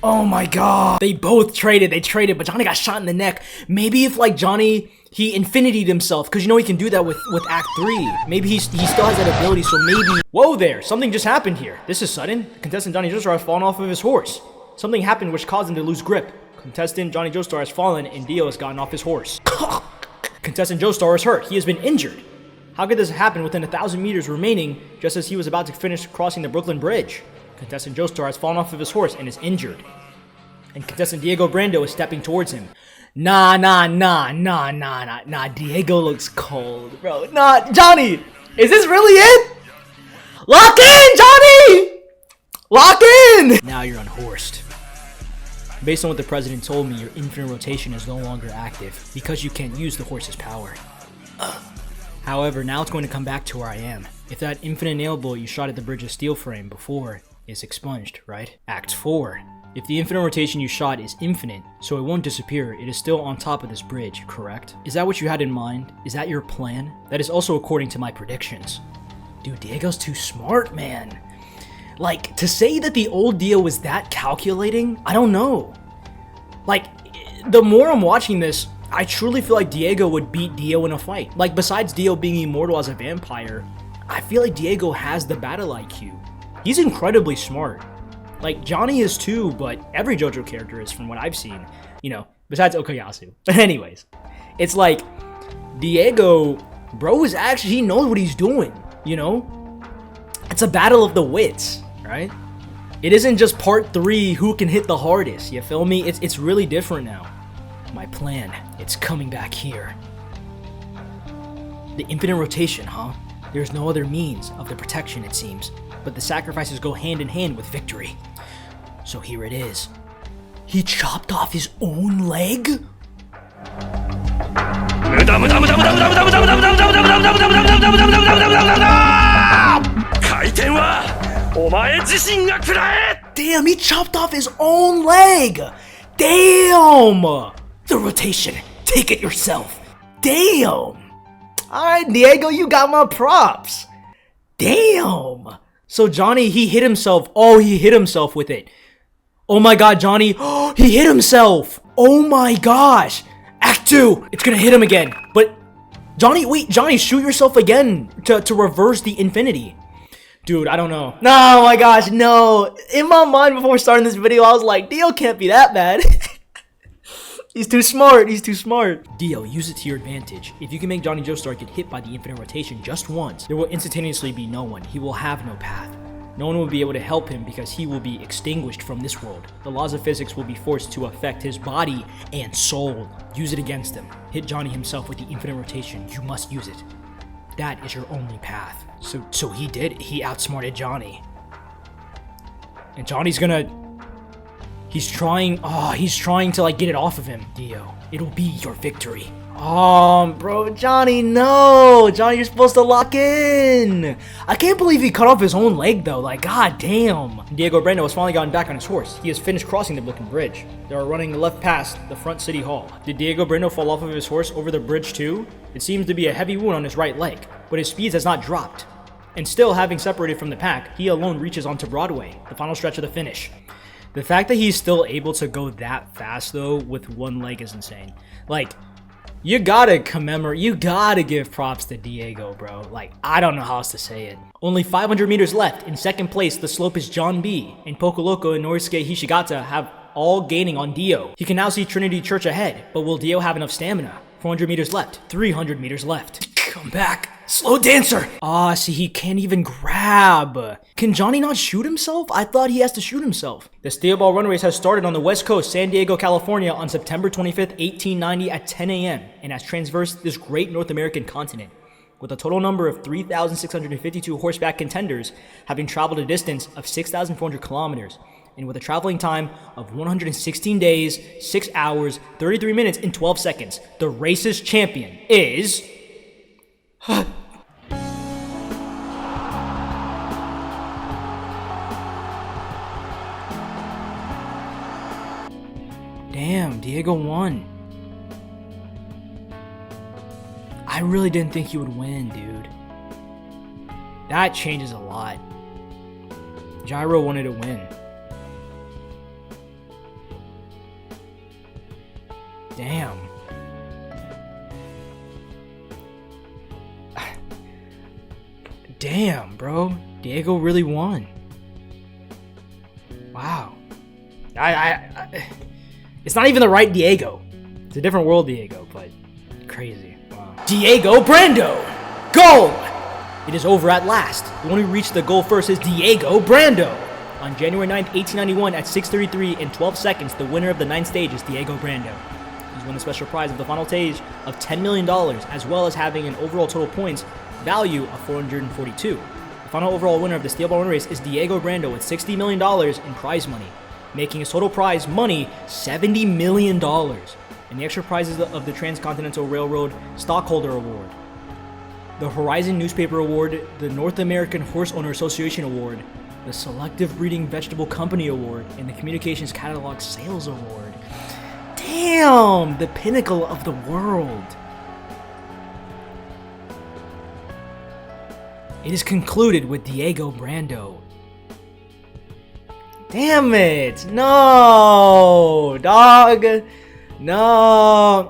Oh my god. They both traded, but Johnny got shot in the neck. Maybe if like Johnny, he infinity'd himself, because you know he can do that with Act 3. Maybe he still has that ability, so maybe... Whoa there, something just happened here. This is sudden. Contestant Johnny Joestar has fallen off of his horse. Something happened which caused him to lose grip. Contestant Johnny Joestar has fallen and Dio has gotten off his horse. Contestant Joestar is hurt. He has been injured. How could this happen within 1,000 meters remaining just as he was about to finish crossing the Brooklyn Bridge? Contestant Joestar has fallen off of his horse and is injured. And contestant Diego Brando is stepping towards him. Nah, Diego looks cold, bro. Nah, Johnny, is this really it? Lock in, Johnny! Lock in! Now you're unhorsed. Based on what the president told me, your infinite rotation is no longer active because you can't use the horse's power. However, now it's going to come back to where I am. If that infinite nail bullet you shot at the bridge's steel frame before is expunged, right? Act 4. If the infinite rotation you shot is infinite, so it won't disappear, it is still on top of this bridge, correct? Is that what you had in mind? Is that your plan? That is also according to my predictions. Dude, Diego's too smart, man. Like, to say that the old Dio was that calculating, I don't know. Like, the more I'm watching this, I truly feel like Diego would beat Dio in a fight. Like, besides Dio being immortal as a vampire, I feel like Diego has the battle IQ. He's incredibly smart. Like, Johnny is too, but every JoJo character is from what I've seen. You know, besides 𝐞𝐽. But anyways, it's like, Diego, bro is actually, he knows what he's doing, you know? It's a battle of the wits, right? It isn't just part 3 who can hit the hardest, you feel me? It's really different now. My plan, it's coming back here. The infinite rotation, huh? There's no other means of the protection, it seems. But the sacrifices go hand in hand with victory. So here it is. He chopped off his own leg? Damn, he chopped off his own leg! Damn! The rotation, take it yourself. Damn! Alright, Diego, you got my props. Damn! So Johnny, he hit himself. Oh, he hit himself with it. Oh my god, Johnny. Oh, he hit himself. Oh my gosh. Act 2. It's gonna hit him again. But Johnny, wait, Johnny, shoot yourself again to reverse the infinity. Dude, I don't know. No, my gosh, no. In my mind before starting this video, I was like, Dio can't be that bad. He's too smart. He's too smart. Dio, use it to your advantage. If you can make Johnny Joestar get hit by the infinite rotation just once, there will instantaneously be no one. He will have no path. No one will be able to help him because he will be extinguished from this world. The laws of physics will be forced to affect his body and soul. Use it against him. Hit Johnny himself with the infinite rotation. You must use it. That is your only path. So he did. He outsmarted Johnny. And Johnny's gonna... He's trying to like get it off of him. Dio, it'll be your victory. Bro, Johnny, no. Johnny, you're supposed to lock in. I can't believe he cut off his own leg though. Like, god damn. Diego Brando has finally gotten back on his horse. He has finished crossing the Brooklyn Bridge. They are running left past the front city hall. Did Diego Brando fall off of his horse over the bridge too? It seems to be a heavy wound on his right leg, but his speed has not dropped. And still having separated from the pack, he alone reaches onto Broadway, the final stretch of the finish. The fact that he's still able to go that fast though with one leg is insane. Like, you gotta give props to Diego, bro. Like, I don't know how else to say it. Only 500 meters left. In second place, the slope is John B. and Pokoloko and Norisuke Hishigata have all gaining on Dio. He can now see Trinity Church ahead, but will Dio have enough stamina? 400 meters left. 300 meters left. Come back. Slow dancer! See, he can't even grab. Can Johnny not shoot himself? I thought he has to shoot himself. The steel ball run race has started on the West Coast, San Diego, California on September 25th, 1890 at 10 a.m. and has traversed this great North American continent, with a total number of 3,652 horseback contenders having traveled a distance of 6,400 kilometers, and with a traveling time of 116 days, 6 hours, 33 minutes, and 12 seconds. The race's champion is... Damn, Diego won. I really didn't think he would win, dude. That changes a lot. Gyro wanted to win. Damn. Damn, bro. Diego really won. Wow. It's not even the right Diego. It's a different world Diego, but crazy. Wow. Diego Brando! Goal! It is over at last. The one who reached the goal first is Diego Brando. On January 9th, 1891 at 6:33 and 12 seconds, the winner of the 9th stage is Diego Brando. He's won the special prize of the final stage of $10 million, as well as having an overall total points value of 442. The final overall winner of the steel ball run race is Diego Brando with $60 million in prize money, making his total prize money $70 million, and the extra prizes of the Transcontinental Railroad Stockholder Award, the Horizon Newspaper Award, the North American Horse Owner Association Award, the Selective Breeding Vegetable Company Award, and the Communications Catalog Sales Award. Damn! The pinnacle of the world. It is concluded with Diego Brando. Damn it! No! Dog! No!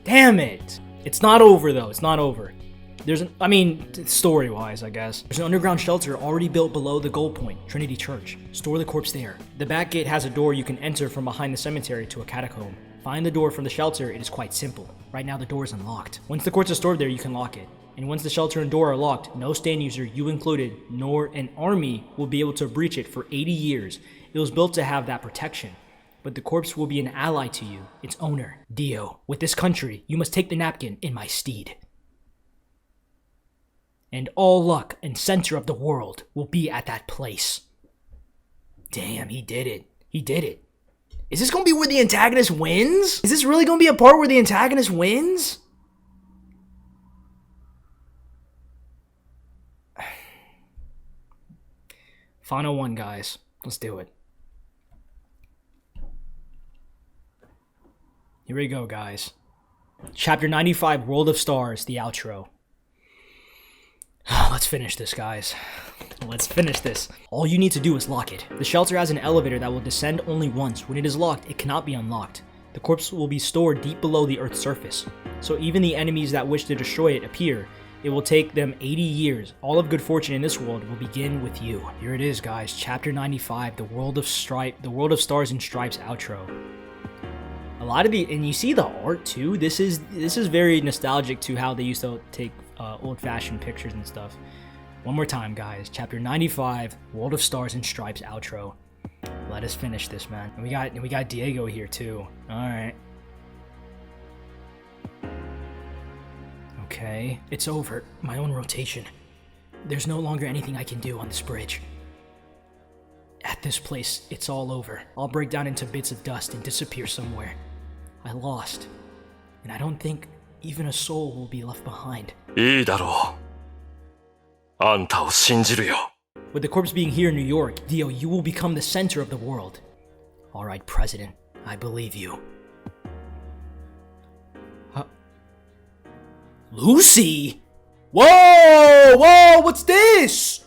Damn it! It's not over though, it's not over. Story-wise, I guess. There's an underground shelter already built below the goal point, Trinity Church. Store the corpse there. The back gate has a door you can enter from behind the cemetery to a catacomb. Find the door from the shelter, it is quite simple. Right now the door is unlocked. Once the corpse is stored there, you can lock it. And once the shelter and door are locked, no stand user, you included, nor an army will be able to breach it for 80 years. It was built to have that protection. But the corpse will be an ally to you, its owner, Dio. With this country, you must take the napkin in my steed. And all luck and center of the world will be at that place. Damn, he did it. He did it. Is this gonna be where the antagonist wins? Is this really gonna be a part where the antagonist wins? Final one, guys. Let's do it. Here we go, guys. Chapter 95, World of Stars, the outro. Let's finish this, guys. Let's finish this. All you need to do is lock it. The shelter has an elevator that will descend only once. When it is locked, it cannot be unlocked. The corpse will be stored deep below the Earth's surface. So even the enemies that wish to destroy it appear. It will take them 80 years. All of good fortune in this world will begin with you. Here it is, guys. Chapter 95, the World of Stars and Stripes outro. A lot of and you see the art too. This is very nostalgic to how they used to take old-fashioned pictures and stuff. One more time, guys. Chapter 95, World of Stars and Stripes outro. Let us finish this, man. And we got Diego here too. All right. Okay, it's over. My own rotation. There's no longer anything I can do on this bridge. At this place, it's all over. I'll break down into bits of dust and disappear somewhere. I lost. And I don't think even a soul will be left behind. いいだろう。あんたを信じるよ。 With the corpse being here in New York, Dio, you will become the center of the world. Alright, President. I believe you. Lucy? Whoa! Whoa! What's this?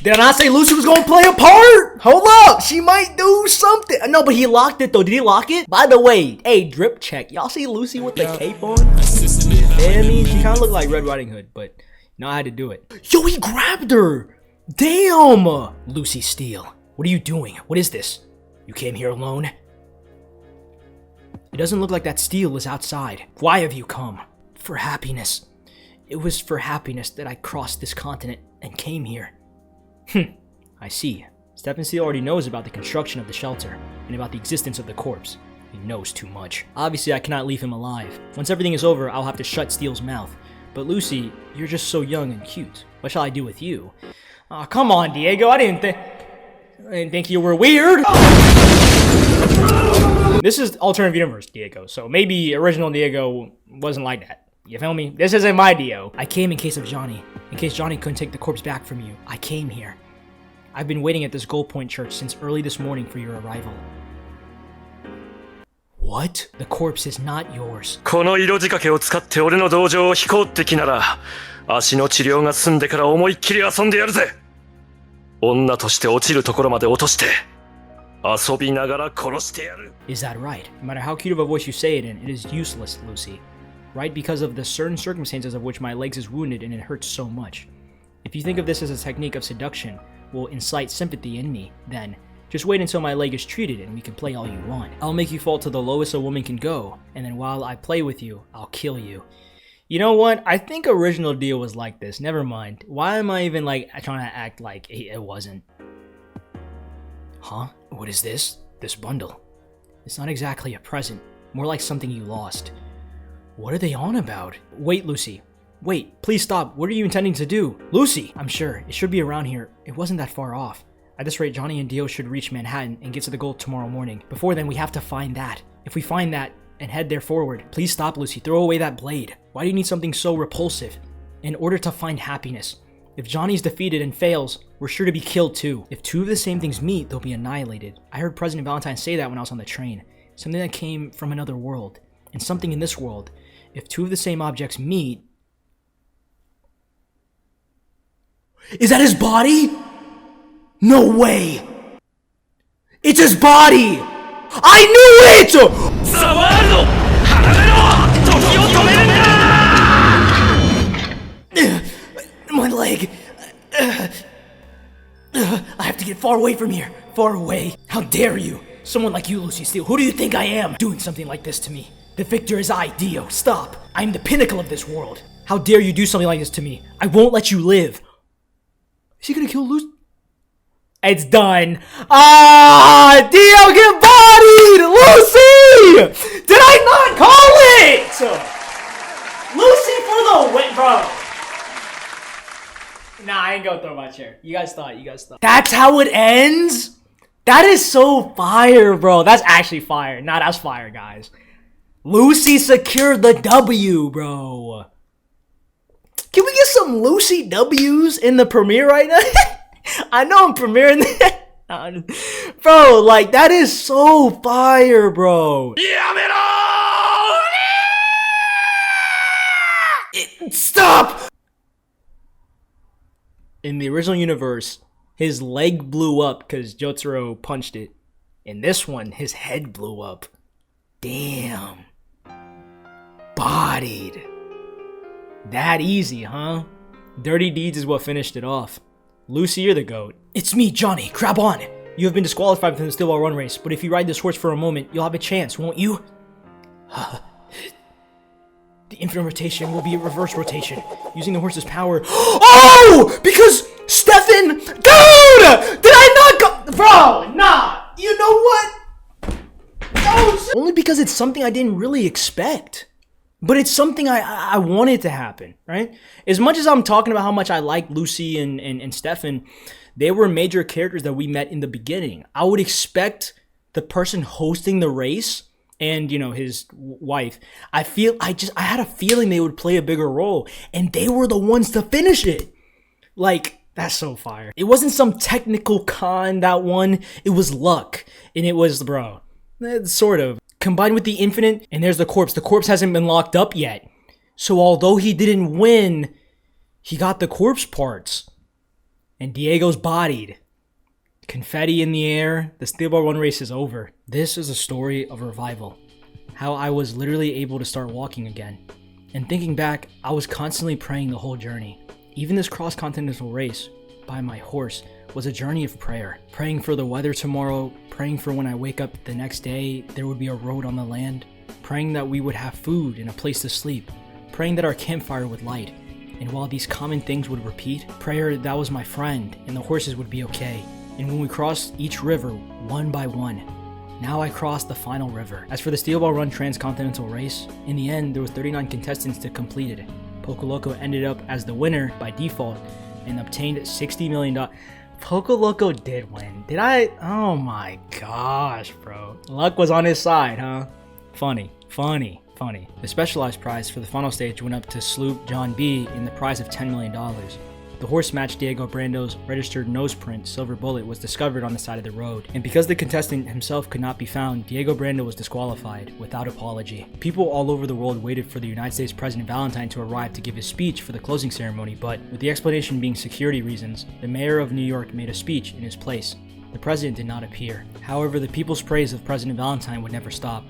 Did I not say Lucy was gonna play a part? Hold up! She might do something! No, but he locked it though. Did he lock it? By the way, hey, drip check. Y'all see Lucy with the cape on? I mean, she kinda looked like Red Riding Hood, but no, I had to do it. Yo, he grabbed her! Damn! Lucy Steele, what are you doing? What is this? You came here alone? It doesn't look like that Steele is outside. Why have you come? For happiness. It was for happiness that I crossed this continent and came here. I see. Stephen Steele already knows about the construction of the shelter and about the existence of the corpse. He knows too much. Obviously, I cannot leave him alive. Once everything is over, I'll have to shut Steele's mouth. But Lucy, you're just so young and cute. What shall I do with you? Aw, come on, Diego. I didn't think you were weird. This is alternate universe Diego, so maybe original Diego wasn't like that. You feel me? This isn't my Dio. I came in case of Johnny. In case Johnny couldn't take the corpse back from you. I came here. I've been waiting at this Gold Point church since early this morning for your arrival. What? The corpse is not yours. この色仕掛けを使って俺の道場を飛行ってきなら、足の治療が済んでから思いっきり遊んでやるぜ。女として落ちるところまで落として、遊びながら殺してやる。Is that right? No matter how cute of a voice you say it in, it is useless, Lucy. Right? Because of the certain circumstances of which my legs is wounded and it hurts so much. If you think of this as a technique of seduction, will incite sympathy in me, then just wait until my leg is treated and we can play all you want. I'll make you fall to the lowest a woman can go, and then while I play with you, I'll kill you. You know what? I think original Dio was like this. Never mind. Why am I even like trying to act like it wasn't? Huh? What is this? This bundle. It's not exactly a present. More like something you lost. What are they on about? Wait, Lucy. Wait, please stop. What are you intending to do? Lucy! I'm sure. It should be around here. It wasn't that far off. At this rate, Johnny and Dio should reach Manhattan and get to the goal tomorrow morning. Before then, we have to find that. If we find that and head there forward, please stop, Lucy. Throw away that blade. Why do you need something so repulsive? In order to find happiness. If Johnny's defeated and fails, we're sure to be killed too. If two of the same things meet, they'll be annihilated. I heard President Valentine say that when I was on the train. Something that came from another world. And something in this world. If two of the same objects meet... Is that his body? No way! It's his body! I knew it! My leg. I have to get far away from here. Far away. How dare you? Someone like you, Lucy Steele. Who do you think I am? Doing something like this to me. The victor is I, Dio. Stop. I am the pinnacle of this world. How dare you do something like this to me? I won't let you live. Is he gonna kill Lucy? It's done. Ah, Dio get bodied! Lucy! Did I not call it? Lucy for the win, bro. Nah, I ain't gonna throw my chair. You guys thought. That's how it ends? That is so fire, bro. That's actually fire. Nah, that's fire, guys. Lucy secured the W, bro. Can we get some Lucy W's in the premiere right now? I know I'm premiering that. Bro, like, that is so fire, bro. Stop! In the original universe, his leg blew up because Jotaro punched it. In this one, his head blew up. Damn. Bodied. That easy, huh? Dirty deeds is what finished it off. Lucy, you're the GOAT. It's me, Johnny. Grab on. You have been disqualified from the Steel Ball Run race, but if you ride this horse for a moment, you'll have a chance, won't you? The infinite rotation will be a reverse rotation, using the horse's power. Oh! Because Stefan... Dude! Did I not go... Bro, nah. You know what? Oh, only because it's something I didn't really expect. But it's something I wanted to happen, right? As much as I'm talking about how much I like Lucy and Stefan, they were major characters that we met in the beginning. I would expect the person hosting the race and, you know, his wife, I had a feeling they would play a bigger role, and they were the ones to finish it. Like, that's so fire. It wasn't some technical con that won, it was luck. And it was, bro, sort of. Combined with the infinite, and there's the corpse hasn't been locked up yet. So although he didn't win, he got the corpse parts. And Diego's bodied. Confetti in the air, the Steel Ball Run race is over. This is a story of revival. How I was literally able to start walking again. And thinking back, I was constantly praying the whole journey. Even this cross-continental race, by my horse, was a journey of prayer. Praying for the weather tomorrow, praying for when I wake up the next day, there would be a road on the land. Praying that we would have food and a place to sleep. Praying that our campfire would light. And while these common things would repeat, prayer that was my friend and the horses would be okay. And when we crossed each river, one by one, now I crossed the final river. As for the Steel Ball Run Transcontinental Race, in the end, there were 39 contestants to complete it. Pocoloco ended up as the winner by default and obtained $60 million. Pocoloco did win. Did I? Oh my gosh, bro. Luck was on his side, huh? Funny. The specialized prize for the final stage went up to Sloop John B in the prize of $10 million. The horse matched Diego Brando's registered noseprint, Silver Bullet, was discovered on the side of the road, and because the contestant himself could not be found, Diego Brando was disqualified, without apology. People all over the world waited for the United States President Valentine to arrive to give his speech for the closing ceremony, but with the explanation being security reasons, the mayor of New York made a speech in his place. The president did not appear. However, the people's praise of President Valentine would never stop.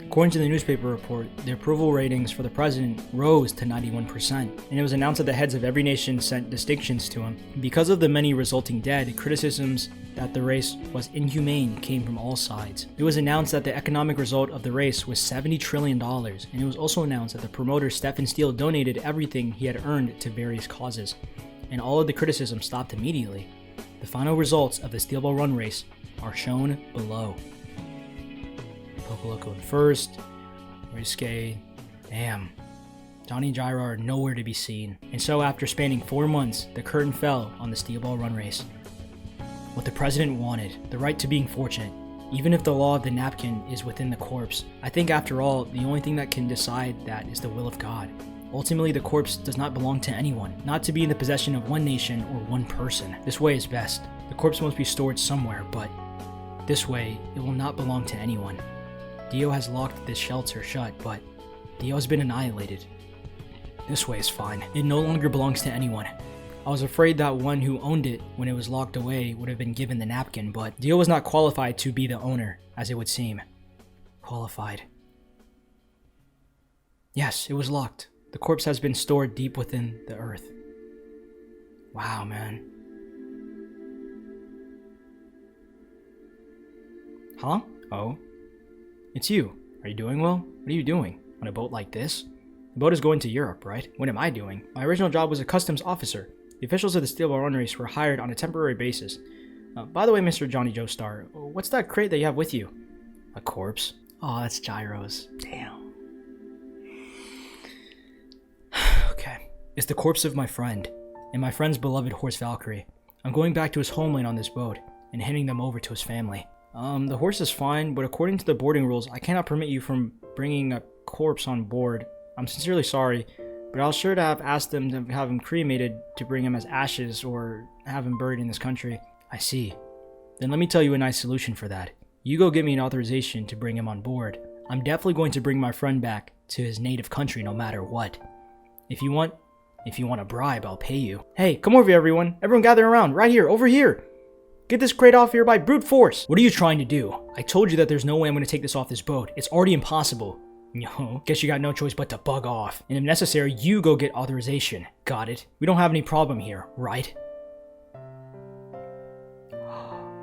According to the newspaper report, the approval ratings for the president rose to 91%, and it was announced that the heads of every nation sent distinctions to him. Because of the many resulting dead, criticisms that the race was inhumane came from all sides. It was announced that the economic result of the race was $70 trillion, and it was also announced that the promoter Stephen Steele donated everything he had earned to various causes, and all of the criticism stopped immediately. The final results of the Steel Ball Run race are shown below. Pocoloco in first, Risque, damn. Johnny and Jairo are nowhere to be seen. And so after spanning 4 months, the curtain fell on the Steel Ball Run race. What the president wanted, the right to being fortunate, even if the law of the napkin is within the corpse. I think after all, the only thing that can decide that is the will of God. Ultimately, the corpse does not belong to anyone, not to be in the possession of one nation or one person. This way is best. The corpse must be stored somewhere, but this way, it will not belong to anyone. Dio has locked this shelter shut, but Dio has been annihilated. This way is fine. It no longer belongs to anyone. I was afraid that one who owned it when it was locked away would have been given the napkin, but Dio was not qualified to be the owner, as it would seem. Qualified. Yes, it was locked. The corpse has been stored deep within the earth. Wow, man. Huh? Oh. It's you. Are you doing well? What are you doing on a boat like this? The boat is going to Europe, right? What am I doing? My original job was a customs officer. The officials of the Steel Ball Run race were hired on a temporary basis. By the way, Mr. Johnny Joestar, what's that crate that you have with you? A corpse? Oh, that's Jairo's. Damn. Okay. It's the corpse of my friend, and my friend's beloved horse Valkyrie. I'm going back to his homeland on this boat. and handing them over to his family. The horse is fine, but according to the boarding rules, I cannot permit you from bringing a corpse on board. I'm sincerely sorry, but I was sure to have asked them to have him cremated to bring him as ashes or have him buried in this country. I see. Then let me tell you a nice solution for that. You go get me an authorization to bring him on board. I'm definitely going to bring my friend back to his native country no matter what. If you want a bribe, I'll pay you. Hey, come over here, everyone. Everyone gather around, right here, over here. Get this crate off here by brute force. What are you trying to do? I told you that there's no way I'm going to take this off this boat. It's already impossible. No, guess you got no choice but to bug off. And if necessary, you go get authorization. Got it? We don't have any problem here, right?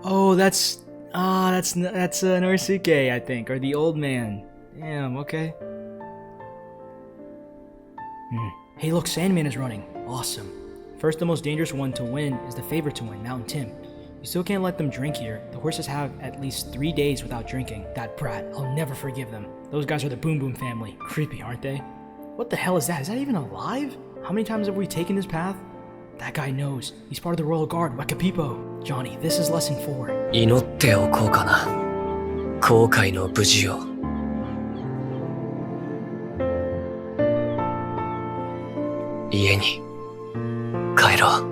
Oh, that's Norisuke, I think, or the old man. Damn, okay. Hey, look, Sandman is running. Awesome. First, the most dangerous one to win is the favorite to win, Mountain Tim. You still can't let them drink here. The horses have at least 3 days without drinking. That brat, I'll never forgive them. Those guys are the Boom Boom family. Creepy, aren't they? What the hell is that? Is that even alive? How many times have we taken this path? That guy knows. He's part of the Royal Guard, Wakapipo. Johnny, this is lesson 4. 祈っておこうかな。航海の無事を。家に帰ろう。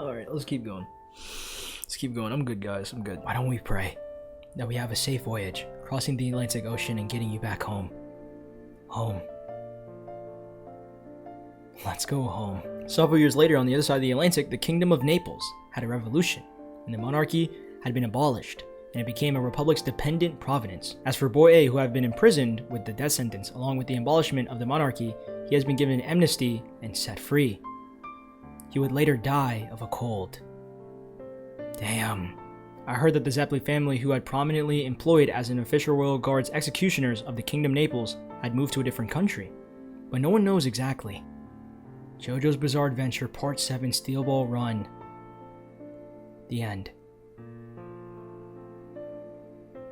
Alright, let's keep going. Let's keep going. I'm good, guys. I'm good. Why don't we pray that we have a safe voyage, crossing the Atlantic Ocean and getting you back home. Home. Let's go home. Several years later, on the other side of the Atlantic, the Kingdom of Naples had a revolution, and the monarchy had been abolished, and it became a republic's dependent province. As for Boy A, who had been imprisoned with the death sentence, along with the abolishment of the monarchy, he has been given amnesty and set free. He would later die of a cold. Damn. I heard that the Zeppeli family, who had prominently employed as an official royal guard's executioners of the Kingdom Naples, had moved to a different country. But no one knows exactly. JoJo's Bizarre Adventure Part 7 Steel Ball Run. The end.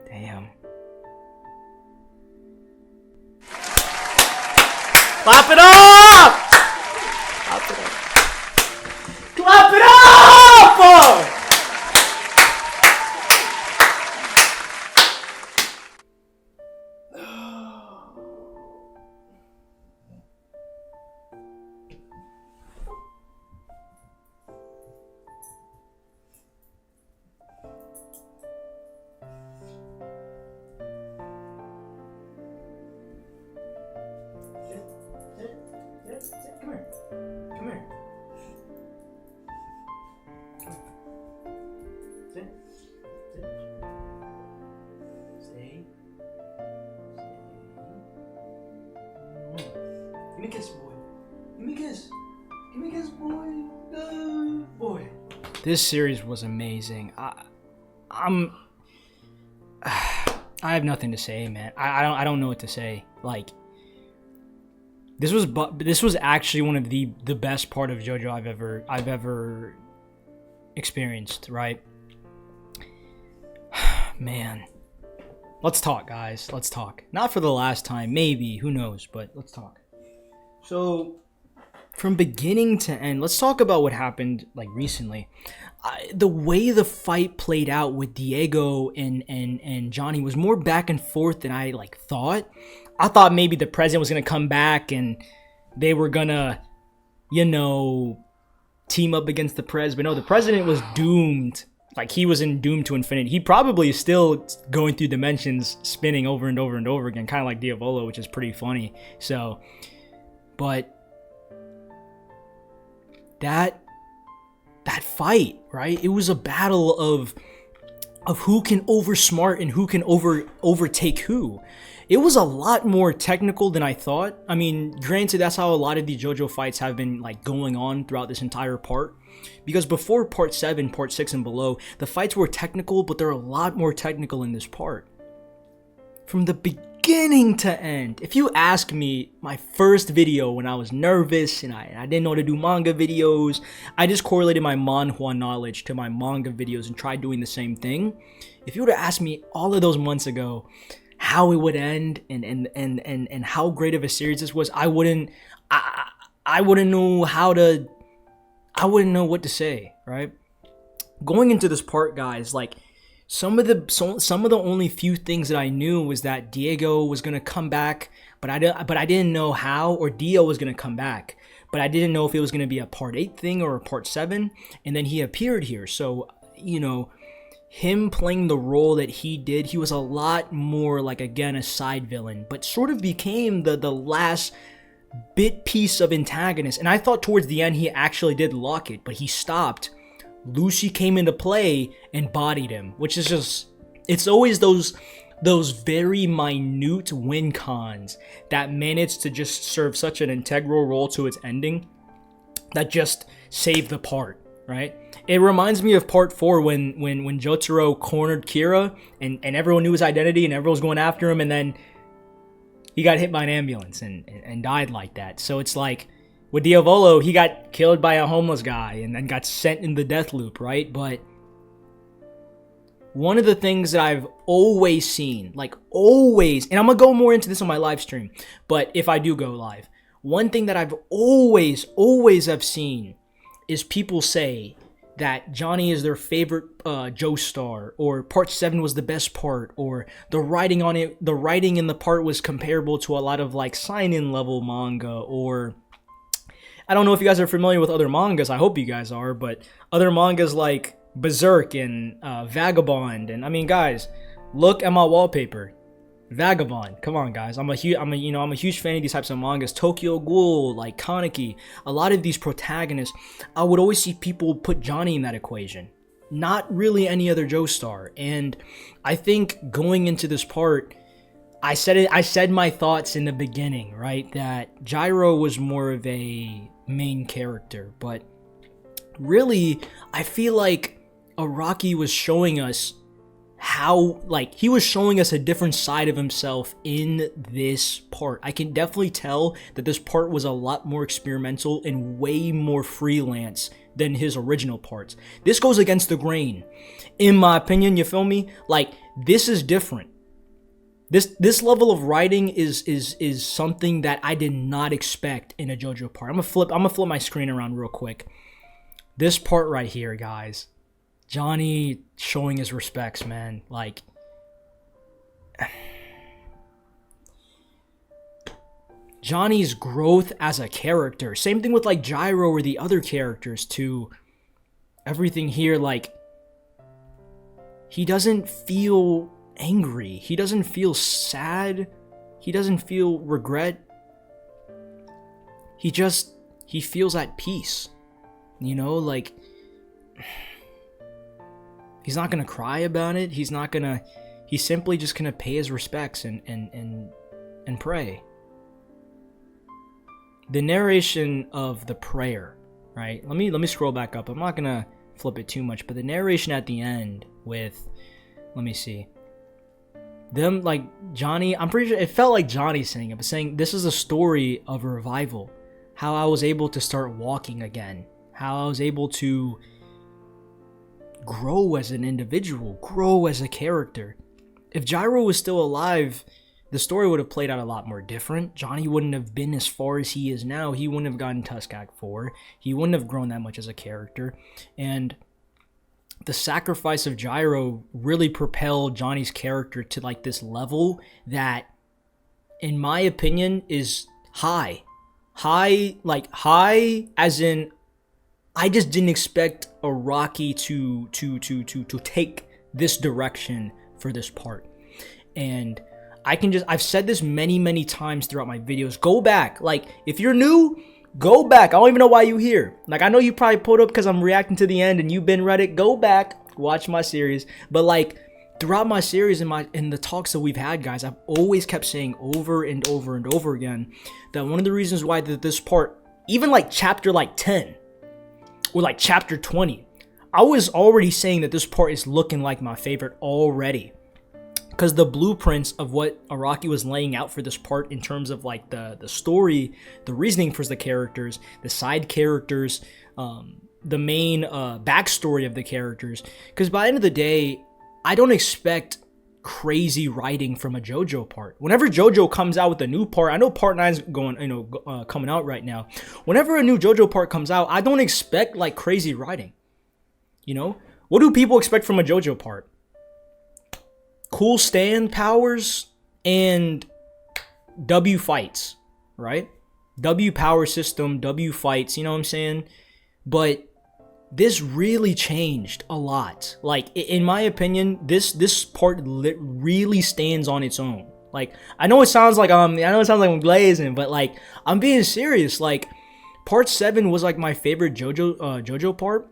Damn. Clap it up! Clap it up! Clap it up! Come here. Come here. Sit. Sit. Stay. Stay. Give me a kiss, boy. Give me a kiss. Give me a kiss, boy. Boy. This series was amazing. I have nothing to say, man. I don't know what to say. Like, this was actually one of the best part of JoJo I've ever experienced, right? Man. Let's talk, guys. Let's talk. Not for the last time, maybe, who knows, but let's talk. So, from beginning to end, let's talk about what happened like recently. The way the fight played out with Diego and Johnny was more back and forth than I like thought. I thought maybe the president was gonna come back and they were gonna, you know, team up against the pres, but no, the president was doomed. Like, he was doomed to infinity. He probably is still going through dimensions, spinning over and over and over again, kind of like Diavolo, which is pretty funny. So, but that fight, right? It was a battle of who can oversmart and who can overtake who. It was a lot more technical than I thought. I mean, granted, that's how a lot of the JoJo fights have been like going on throughout this entire part. Because before Part 7, Part 6, and below, the fights were technical, but they're a lot more technical in this part. From the beginning to end. If you ask me, my first video when I was nervous and I didn't know how to do manga videos, I just correlated my manhwa knowledge to my manga videos and tried doing the same thing. If you were to ask me all of those months ago how it would end and how great of a series this was, I wouldn't know what to say, right? Going into this part, guys, like some of the only few things that I knew was that Diego was gonna come back, but I didn't know how, or Dio was gonna come back, but I didn't know if it was gonna be a part 8 thing or a part 7, and then he appeared here. So, you know, him playing the role that he did, he was a lot more like, again, a side villain, but sort of became the last bit piece of antagonist. And I thought towards the end he actually did lock it, but he stopped. Lucy came into play and bodied him, which is just, it's always those very minute win cons that manage to just serve such an integral role to its ending that just save the part, right? It reminds me of part 4 when Jotaro cornered Kira and everyone knew his identity and everyone was going after him, and then he got hit by an ambulance and died like that. So it's like, with Diavolo, he got killed by a homeless guy and then got sent in the death loop, right? But one of the things that I've always seen, like always, and I'm going to go more into this on my live stream, but if I do go live, one thing that I've always have seen is people say that Johnny is their favorite Joestar, or part 7 was the best part, or the writing in the part was comparable to a lot of like sign-in level manga, or I don't know if you guys are familiar with other mangas. I hope you guys are, but other mangas like BIZZARE and Vagabond, and I mean, guys, look at my wallpaper. Vagabond, come on, guys. I'm a huge fan of these types of mangas. Tokyo Ghoul, like Kaneki, a lot of these protagonists, I would always see people put Johnny in that equation, not really any other Joestar. And I think going into this part, I said my thoughts in the beginning, right? That Gyro was more of a main character, but really, I feel like Araki was showing us how, like, he was showing us a different side of himself in this part. I can definitely tell that this part was a lot more experimental and way more freelance than his original parts. This goes against the grain, in my opinion, you feel me? Like, this is different. This level of writing is something that I did not expect in a JoJo part. I'm gonna flip my screen around real quick. This part right here, guys. Johnny showing his respects, man. Like, Johnny's growth as a character. Same thing with like Gyro or the other characters too. Everything here, like, he doesn't feel angry. He doesn't feel sad. He doesn't feel regret. He feels at peace. You know, like, he's not gonna cry about it. He's simply just gonna pay his respects and pray. The narration of the prayer, right? Let me scroll back up. I'm not gonna flip it too much, but the narration at the end with, let me see, them, like, Johnny, I'm pretty sure it felt like Johnny saying it, but saying this is a story of a revival, how I was able to start walking again, how I was able to grow as an individual, grow as a character. If Gyro was still alive, the story would have played out a lot more different. Johnny wouldn't have been as far as he is now. He wouldn't have gotten Tuskak 4. He wouldn't have grown that much as a character. And the sacrifice of Gyro really propelled Johnny's character to like this level that, in my opinion, is high. High as in, I just didn't expect Araki to take this direction for this part. And I've said this many times throughout my videos. Go back. Like, if you're new, go back. I don't even know why you're here. Like, I know you probably pulled up because I'm reacting to the end and you've been read it. Go back, watch my series. But like, throughout my series and in the talks that we've had, guys, I've always kept saying over and over again that one of the reasons why this part, even like chapter like 10 or like chapter 20, I was already saying that this part is looking like my favorite already. because the blueprints of what Araki was laying out for this part in terms of like the story, the reasoning for the characters, the side characters, the main backstory of the characters. Because by the end of the day, I don't expect crazy writing from a JoJo part. Whenever JoJo comes out with a new part, I know part 9's going, coming out right now. Whenever a new JoJo part comes out, I don't expect like crazy writing. You know, what do people expect from a JoJo part? Cool stand powers and W fights, right? W power system, W fights, you know what I'm saying? But this really changed a lot. Like, in my opinion, this part really stands on its own. Like, I know it sounds like I'm glazing, but like, I'm being serious. Like, part 7 was like my favorite JoJo part.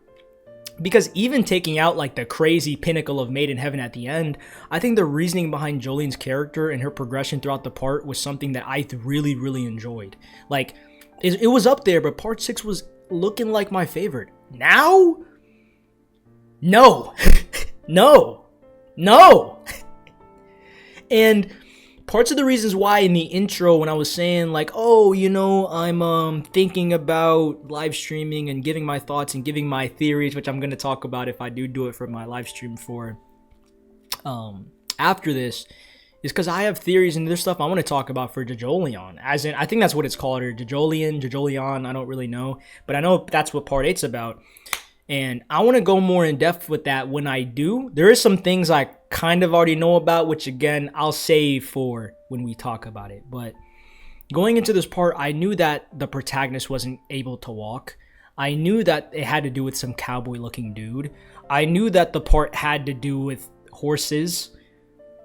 Because even taking out like the crazy pinnacle of Made in Heaven at the end, I think the reasoning behind Jolene's character and her progression throughout the part was something that I really, really enjoyed. Like, it was up there, but part 6 was looking like my favorite. Now? No. No. And parts of the reasons why in the intro when I was saying like, oh, you know, I'm thinking about live streaming and giving my thoughts and giving my theories, which I'm going to talk about if I do it for my live stream for after this, is because I have theories and there's stuff I want to talk about for JoJolion. As in, I think that's what it's called, or JoJolion, I don't really know. But I know that's what part 8's about. And I want to go more in depth with that when I do. There is some things I kind of already know about, which again, I'll save for when we talk about it. But going into this part, I knew that the protagonist wasn't able to walk. I knew that it had to do with some cowboy looking dude. I knew that the part had to do with horses.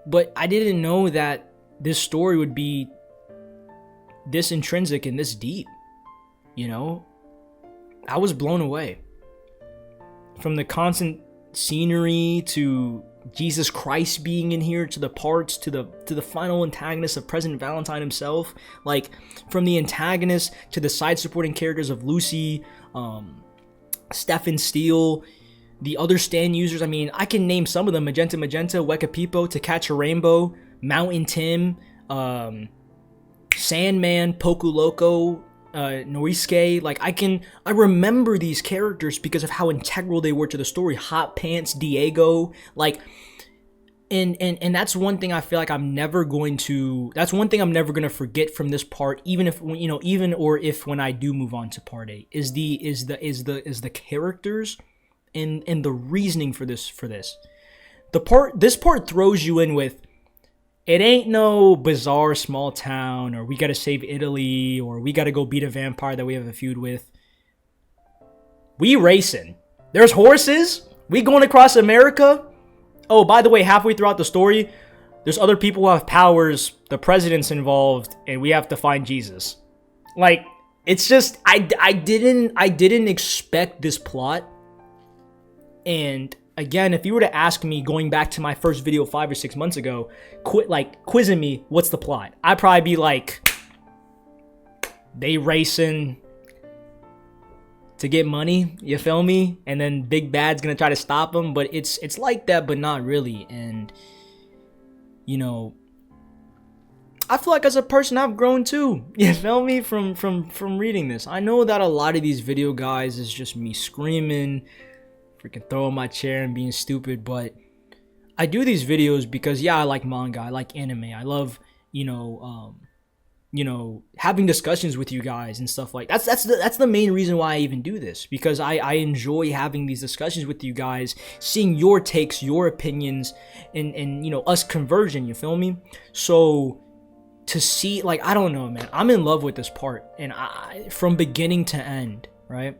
But I didn't know that this story would be this intrinsic and this deep. You know? I was blown away. From the constant scenery to Jesus Christ being in here, to the parts, to the final antagonist of President Valentine himself. Like, from the antagonist to the side supporting characters of Lucy, Stefan Steele, the other stand users. I mean, I can name some of them: Magenta, Weka Pipo, To Catch a Rainbow, Mountain Tim, Sandman, Poku Loco, Noisuke. Like, I remember these characters because of how integral they were to the story. Hot Pants, Diego, like, and that's one thing I feel like I'm never going to forget from this part, even if, you know, if when I do move on to part 8, is the characters and the reasoning for this. This part throws you in with, it ain't no bizarre small town, or we gotta save Italy, or we gotta go beat a vampire that we have a feud with. We racing. There's horses. We going across America. Oh, by the way, halfway throughout the story, there's other people who have powers. The president's involved, and we have to find Jesus. Like, it's just, I didn't expect this plot. And again, if you were to ask me, going back to my first video 5 or 6 months ago, quizzing me, what's the plot? I'd probably be like, they racing to get money, you feel me? And then Big Bad's gonna try to stop them. But it's like that, but not really. And, you know, I feel like as a person I've grown too, you feel me, from reading this. I know that a lot of these video guys is just me screaming, freaking throwing my chair and being stupid, but I do these videos because, yeah, I like manga, I like anime, I love, having discussions with you guys and stuff like that. That's the main reason why I even do this, because I enjoy having these discussions with you guys, seeing your takes, your opinions, and us converging, you feel me? So to see, like, I don't know, man, I'm in love with this part, and from beginning to end, right?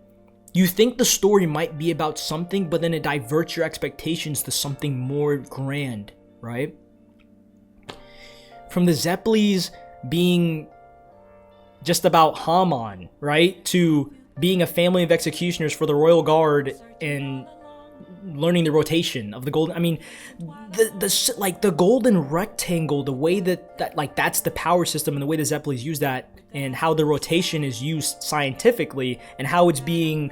You think the story might be about something, but then it diverts your expectations to something more grand, right? From the Zeppelis being just about Haman, right? To being a family of executioners for the Royal Guard and learning the rotation of the golden. I mean, the golden rectangle, the way that's the power system, and the way the Zeppelis use that, and how the rotation is used scientifically, and how it's being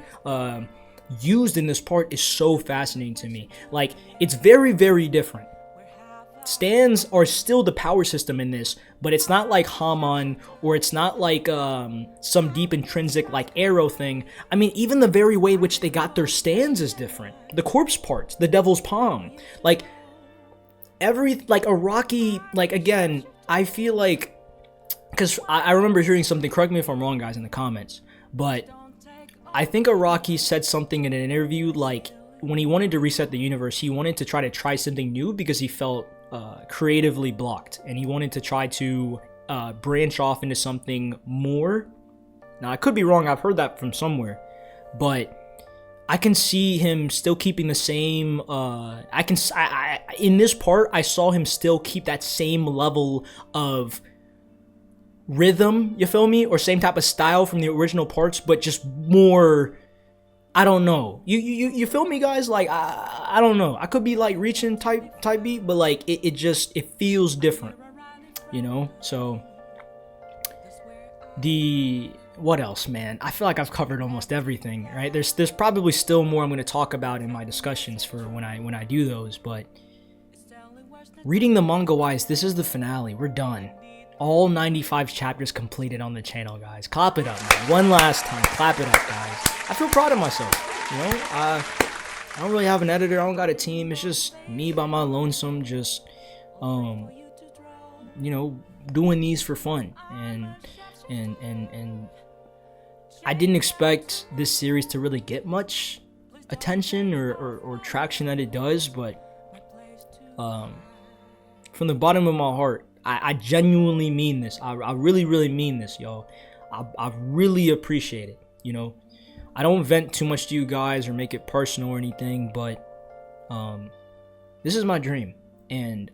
used in this part is so fascinating to me. Like, it's very, very different. stands are still the power system in this, but it's not like Hamon, or it's not like some deep intrinsic like arrow thing. I mean, even the very way which they got their stands is different. The corpse parts, the devil's palm, like Araki, like, again, I feel like, because I remember hearing something, correct me if I'm wrong, guys, in the comments, but I think Araki said something in an interview, like, when he wanted to reset the universe, he wanted to try something new because he felt creatively blocked, and he wanted to try to branch off into something more. Now, I could be wrong, I've heard that from somewhere, but I can see him still keeping the same, in this part, I saw him still keep that same level of rhythm, you feel me? Or same type of style from the original parts, but just more, I don't know. You feel me, guys? Like, I don't know. I could be like reaching type beat, but like, it feels different, you know? So, what else, man? I feel like I've covered almost everything, right? There's probably still more I'm going to talk about in my discussions for when I do those, but reading the manga wise, this is the finale. We're done. All 95 chapters completed on the channel, guys. Clap it up, man. One last time, clap it up, guys. I feel proud of myself, you know? I don't really have an editor. I don't got a team. It's just me by my lonesome, just you know, doing these for fun, and I didn't expect this series to really get much attention or traction that it does, but from the bottom of my heart, I genuinely mean this. I really, really mean this, y'all. I really appreciate it, you know? I don't vent too much to you guys or make it personal or anything, but this is my dream, and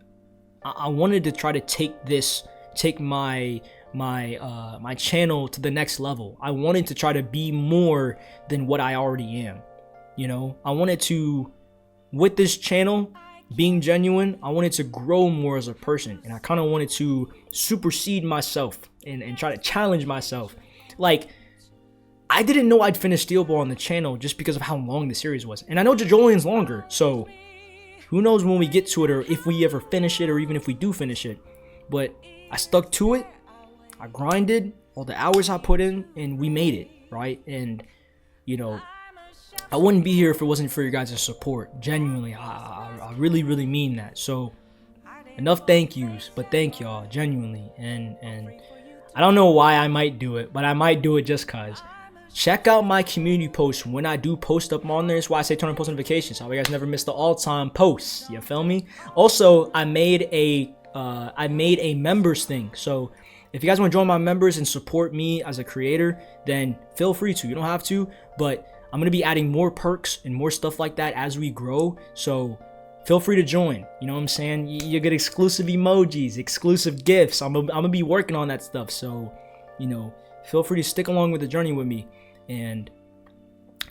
I wanted to try to take my channel to the next level. I wanted to try to be more than what I already am, you know? I wanted to, with this channel being genuine, I wanted to grow more as a person, and I kind of wanted to supersede myself and try to challenge myself. Like, I didn't know I'd finish Steel Ball on the channel just because of how long the series was, and I know JoJo's longer, so who knows when we get to it, or if we ever finish it, or even if we do finish it. But I stuck to it, I grinded all the hours I put in, and we made it, right? And, you know, I wouldn't be here if it wasn't for your guys' support. Genuinely, I really, really mean that. So, enough thank yous, but thank y'all, genuinely. And I don't know why I might do it, but I might do it just cause. Check out my community posts when I do post up on there. That's why I say turn on post notifications, so you guys never miss the all-time posts. You feel me? Also, I made a members thing. So if you guys want to join my members and support me as a creator, then feel free to. You don't have to, but I'm going to be adding more perks and more stuff like that as we grow. So feel free to join. You know what I'm saying? You get exclusive emojis, exclusive gifts. I'm gonna be working on that stuff. So, you know, feel free to stick along with the journey with me. And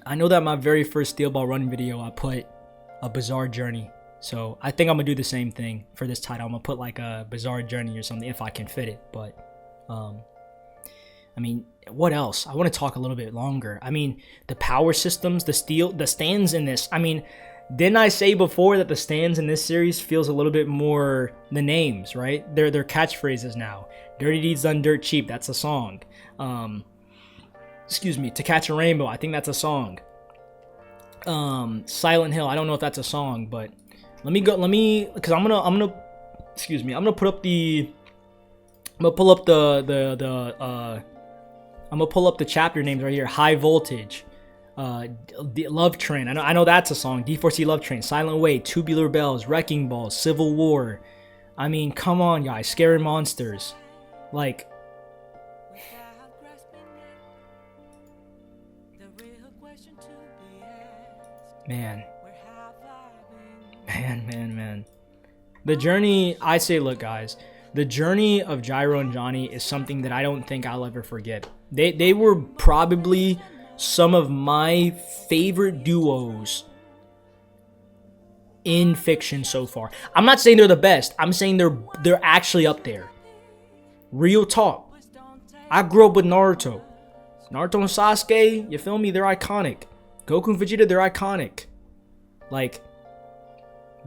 I know that my very first Steel Ball Run video, I put a bizarre journey. So I think I'm gonna do the same thing for this title. I'm gonna put like a bizarre journey or something if I can fit it. But I mean, what else? I want to talk a little bit longer. I mean, the power systems, the stands in this. I mean, didn't I say before that the stands in this series feels a little bit more the names, right? They're catchphrases now. Dirty Deeds Done Dirt Cheap, that's a song. Excuse me, To Catch a Rainbow, I think that's a song. Silent Hill, I don't know if that's a song, but because I'm gonna pull up the chapter names right here. High Voltage, Love Train, I know that's a song. D4C Love Train, Silent Way, Tubular Bells, Wrecking Balls, Civil War. I mean, come on, guys, Scary Monsters. Like, man. The journey, I say, look, guys, the journey of Gyro and Johnny is something that I don't think I'll ever forget. They were probably some of my favorite duos in fiction so far. I'm not saying they're the best. I'm saying they're actually up there. Real talk. I grew up with Naruto. Naruto and Sasuke, you feel me? They're iconic. Goku and Vegeta, they're iconic. Like,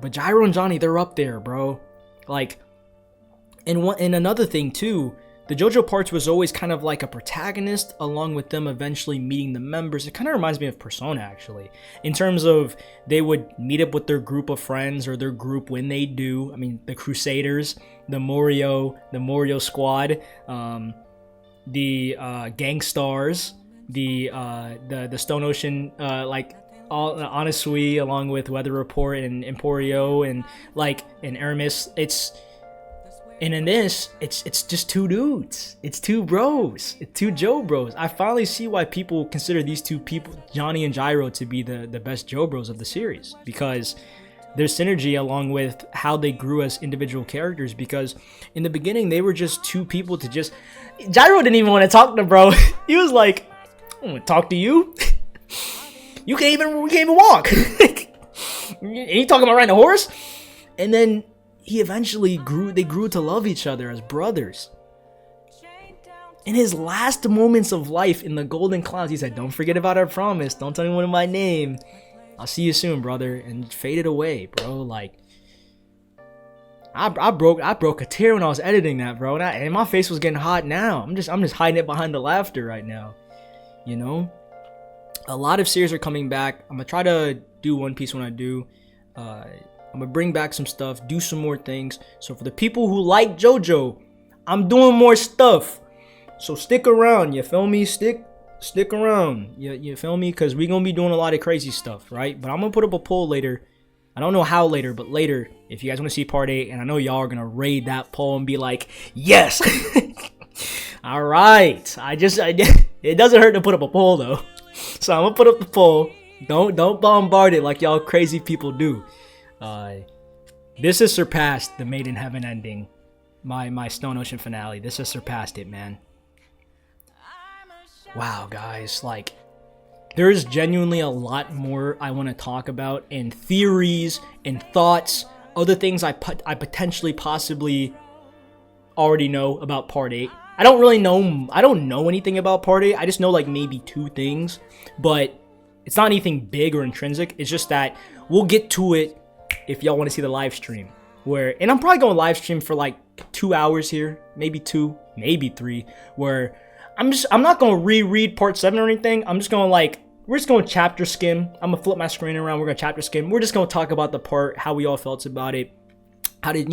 but Gyro and Johnny, they're up there, bro. Like, and another thing too, the JoJo parts was always kind of like a protagonist along with them eventually meeting the members. It kind of reminds me of Persona, actually, in terms of they would meet up with their group of friends or their group when they do. I mean, the Crusaders, the Morio squad, the Gangstars, the Stone Ocean, like all Honestly, along with Weather Report and Emporio and Aramis. And in this, it's just two dudes. It's two bros. It's two Joe bros. I finally see why people consider these two people, Johnny and Gyro, to be the best Joe bros of the series, because their synergy along with how they grew as individual characters. Because in the beginning, they were just two people to just... Gyro didn't even want to talk to bro. He was like, I don't want to talk to you. We can't even walk. And you talking about riding a horse? And then he eventually they grew to love each other as brothers. In his last moments of life in the Golden Clouds, he said, don't forget about our promise. Don't tell anyone my name. I'll see you soon, brother. And faded away, bro. Like, I broke a tear when I was editing that, bro. And my face was getting hot now. I'm just hiding it behind the laughter right now. You know? A lot of series are coming back. I'm gonna try to do One Piece when I do. I'm gonna bring back some stuff, do some more things. So for the people who like JoJo, I'm doing more stuff. So stick around, you feel me? Stick around, you feel me? Because we're gonna be doing a lot of crazy stuff, right? But I'm gonna put up a poll later. I don't know how later, but later, if you guys want to see part 8, and I know y'all are gonna raid that poll and be like, yes. All right. It doesn't hurt to put up a poll though. So I'm gonna put up the poll. Don't bombard it like y'all crazy people do. This has surpassed the Made in Heaven ending, my Stone Ocean finale. This has surpassed it, man. Wow, guys, like, there's genuinely a lot more I want to talk about, and theories and thoughts, other things I potentially possibly already know about part 8. I don't know anything about part 8. I just know like maybe 2 things, but it's not anything big or intrinsic. It's just that we'll get to it if y'all want to see the live stream, and I'm probably going to live stream for like 2 hours here, maybe 2, maybe 3, where I'm not going to reread part 7 or anything. I'm just going to we're just going to chapter skim. I'm going to flip my screen around. We're going to chapter skim. We're just going to talk about the part, how we all felt about it, how did,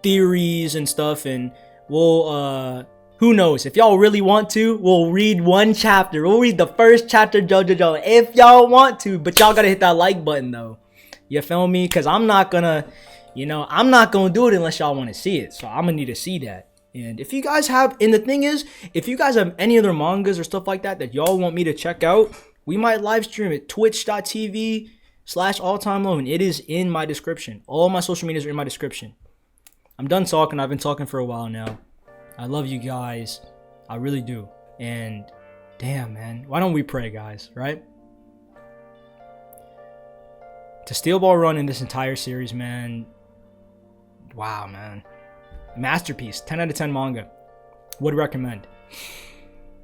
theories and stuff, and we'll, who knows, if y'all really want to, we'll read one chapter. We'll read the first chapter of JoJo if y'all want to, but y'all got to hit that like button though. You feel me? Because I'm not gonna do it unless y'all want to see it. So I'm gonna need to see that. And if you guys have, and the thing is, if you guys have any other mangas or stuff like that y'all want me to check out, we might live stream it. Twitch.tv/alltimelow. It is in my description. All my social medias are in my description. I'm done talking. I've been talking for a while now. I love you guys. I really do. And damn, man, why don't we pray, guys, right? To Steel Ball run in this entire series, man. Wow, man. Masterpiece. 10 out of 10 manga. Would recommend.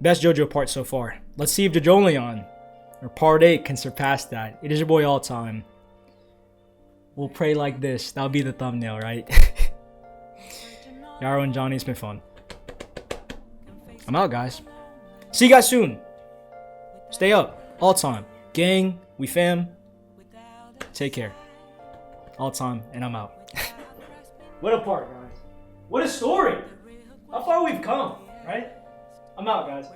Best JoJo part so far. Let's see if JoJolion or part 8 can surpass that. It is your boy All Time. We'll pray like this. That'll be the thumbnail, right? Yaro and Johnny, it's been fun. I'm out, guys. See you guys soon. Stay up. All time. Gang, we fam. Take care. All time, and I'm out. What a part, guys. What a story. How far we've come, right? I'm out, guys.